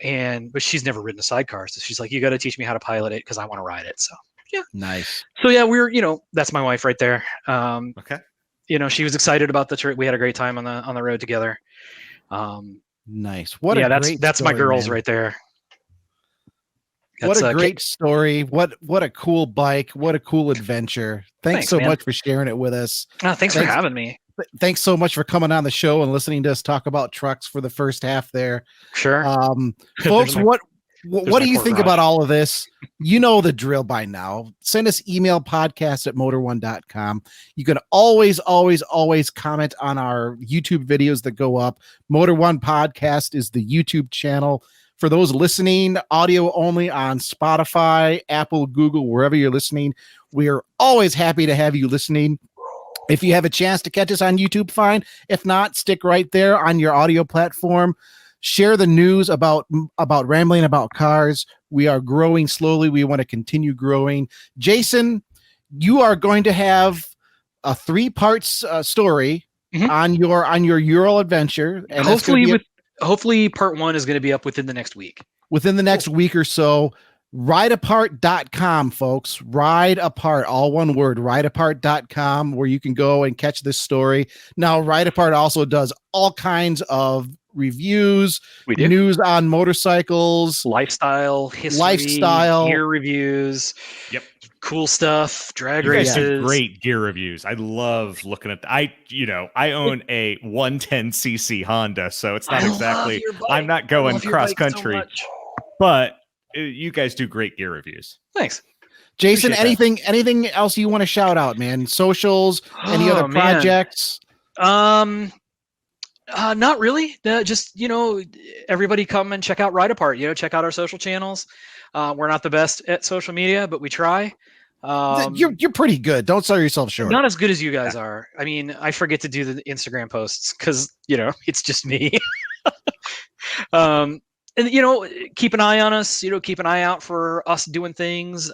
[SPEAKER 3] but she's never ridden a sidecar. So she's like, "You got to teach me how to pilot it because I want to ride it." So yeah,
[SPEAKER 1] nice.
[SPEAKER 3] So yeah, you know, that's my wife right there.
[SPEAKER 2] Okay.
[SPEAKER 3] You know, she was excited about the trip. We had a great time on the road together.
[SPEAKER 1] Nice. What a great
[SPEAKER 3] that's
[SPEAKER 1] story,
[SPEAKER 3] my girls
[SPEAKER 1] man.
[SPEAKER 3] right there.
[SPEAKER 1] What a great story. What a cool bike. What a cool adventure. Thanks so much for sharing it with us.
[SPEAKER 3] Thanks for having me.
[SPEAKER 1] Thanks so much for coming on the show and listening to us talk about trucks for the first half there.
[SPEAKER 3] Sure.
[SPEAKER 1] Folks, what do you think about all of this? You know the drill by now. Send us email podcast@motor1.com. You can always comment on our YouTube videos that go up. Motor One Podcast is the YouTube channel. For those listening, audio only on Spotify, Apple, Google, wherever you're listening, we are always happy to have you listening. If you have a chance to catch us on YouTube, fine. If not, stick right there on your audio platform. Share the news about rambling about cars. We are growing slowly. We want to continue growing. Jason, you are going to have a 3-part story on your Ural adventure, and
[SPEAKER 3] hopefully part 1 is going to be up within the next week.
[SPEAKER 1] Within the next week or so. Rideapart.com, folks. Ride Apart, all one word, rideapart.com, where you can go and catch this story. Now, Ride Apart also does all kinds of reviews, news on motorcycles,
[SPEAKER 3] lifestyle, history, gear reviews.
[SPEAKER 2] Yep.
[SPEAKER 3] Cool stuff, drag
[SPEAKER 2] races.
[SPEAKER 3] races.
[SPEAKER 2] Great gear reviews. I love looking at I own a 110cc Honda, so it's not exactly I'm not going cross country. So but you guys do great gear reviews.
[SPEAKER 3] Thanks.
[SPEAKER 1] Jason, anything else you want to shout out, man? Socials, any other projects?
[SPEAKER 3] Not really. Just, you know, everybody come and check out Ride Apart. You know, check out our social channels. We're not the best at social media, but we try.
[SPEAKER 1] You're pretty good. Don't sell yourself short.
[SPEAKER 3] Not as good as you guys are. I mean, I forget to do the Instagram posts because, you know, it's just me. And, you know, keep an eye on us, you know, keep an eye out for us doing things.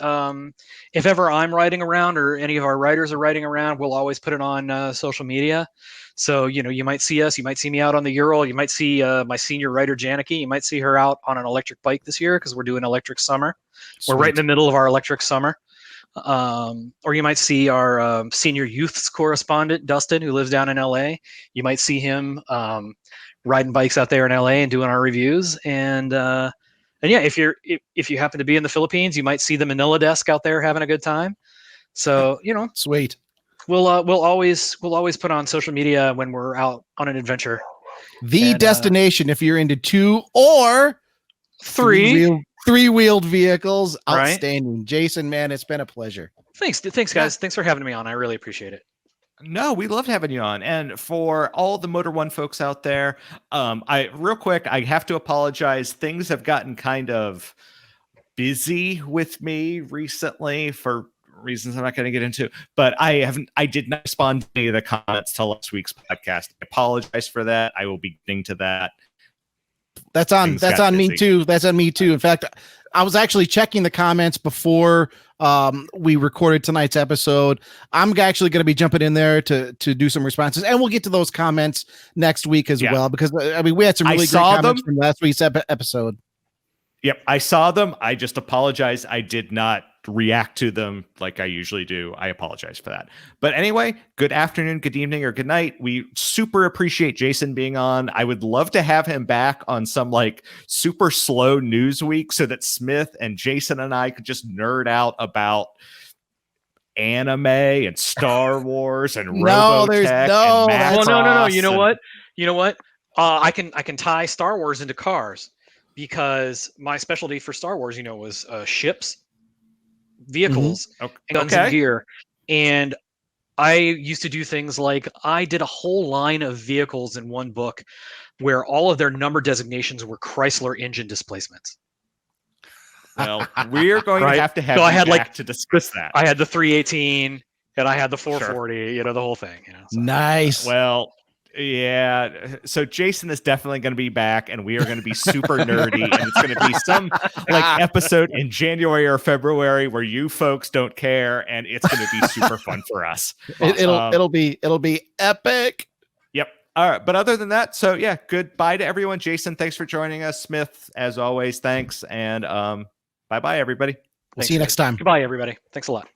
[SPEAKER 3] If ever I'm riding around or any of our riders are riding around, we'll always put it on social media. So, you know, you might see us, you might see me out on the Ural. You might see my senior rider, Janicki. You might see her out on an electric bike this year because we're doing electric summer. Sweet. We're right in the middle of our electric summer. Or you might see our senior youths correspondent, Dustin, who lives down in LA. You might see him riding bikes out there in LA and doing our reviews. And yeah, if you happen to be in the Philippines, you might see the Manila desk out there having a good time. So,
[SPEAKER 1] Sweet.
[SPEAKER 3] we'll always put on social media when we're out on an adventure.
[SPEAKER 1] The destination if you're into 2 or 3-wheeled vehicles. Outstanding. Right? Jason, man, it's been a pleasure.
[SPEAKER 3] Thanks guys. Yeah. Thanks for having me on. I really appreciate it.
[SPEAKER 2] No, we loved having you on. And for all the Motor One folks out there, I have to apologize. Things have gotten kind of busy with me recently for reasons I'm not going to get into, but I did not respond to any of the comments to last week's podcast. I apologize for that. I will be getting to that.
[SPEAKER 1] That's on me too. That's on me too. In fact, I was actually checking the comments before we recorded tonight's episode. I'm actually going to be jumping in there to do some responses, and we'll get to those comments next week as well, because we had some really great comments from last week's episode.
[SPEAKER 2] Yep, I saw them. I just apologize. I did not react to them like I usually do. I apologize for that. But anyway, good afternoon, good evening, or good night. We super appreciate Jason being on. I would love to have him back on some like super slow news week so that Smith and Jason and I could just nerd out about anime and Star Wars and Robotech.
[SPEAKER 3] No. You know what? I can tie Star Wars into cars, because my specialty for Star Wars, was ships, vehicles, guns and gear. And I used to do things like I did a whole line of vehicles in one book where all of their number designations were Chrysler engine displacements.
[SPEAKER 2] Well, we're going to have
[SPEAKER 3] so I had
[SPEAKER 2] to discuss that.
[SPEAKER 3] I had the 318 and I had the 440, the whole thing. So.
[SPEAKER 1] Nice.
[SPEAKER 2] Well, yeah. So Jason is definitely going to be back, and we are going to be super nerdy, and it's going to be some like episode in January or February where you folks don't care, and it's going to be super fun for us.
[SPEAKER 1] It'll be epic.
[SPEAKER 2] Yep. All right. But other than that, so yeah, goodbye to everyone. Jason, thanks for joining us. Smith, as always, thanks, and bye-bye, everybody.
[SPEAKER 1] We'll see you next time.
[SPEAKER 3] Goodbye, everybody. Thanks a lot.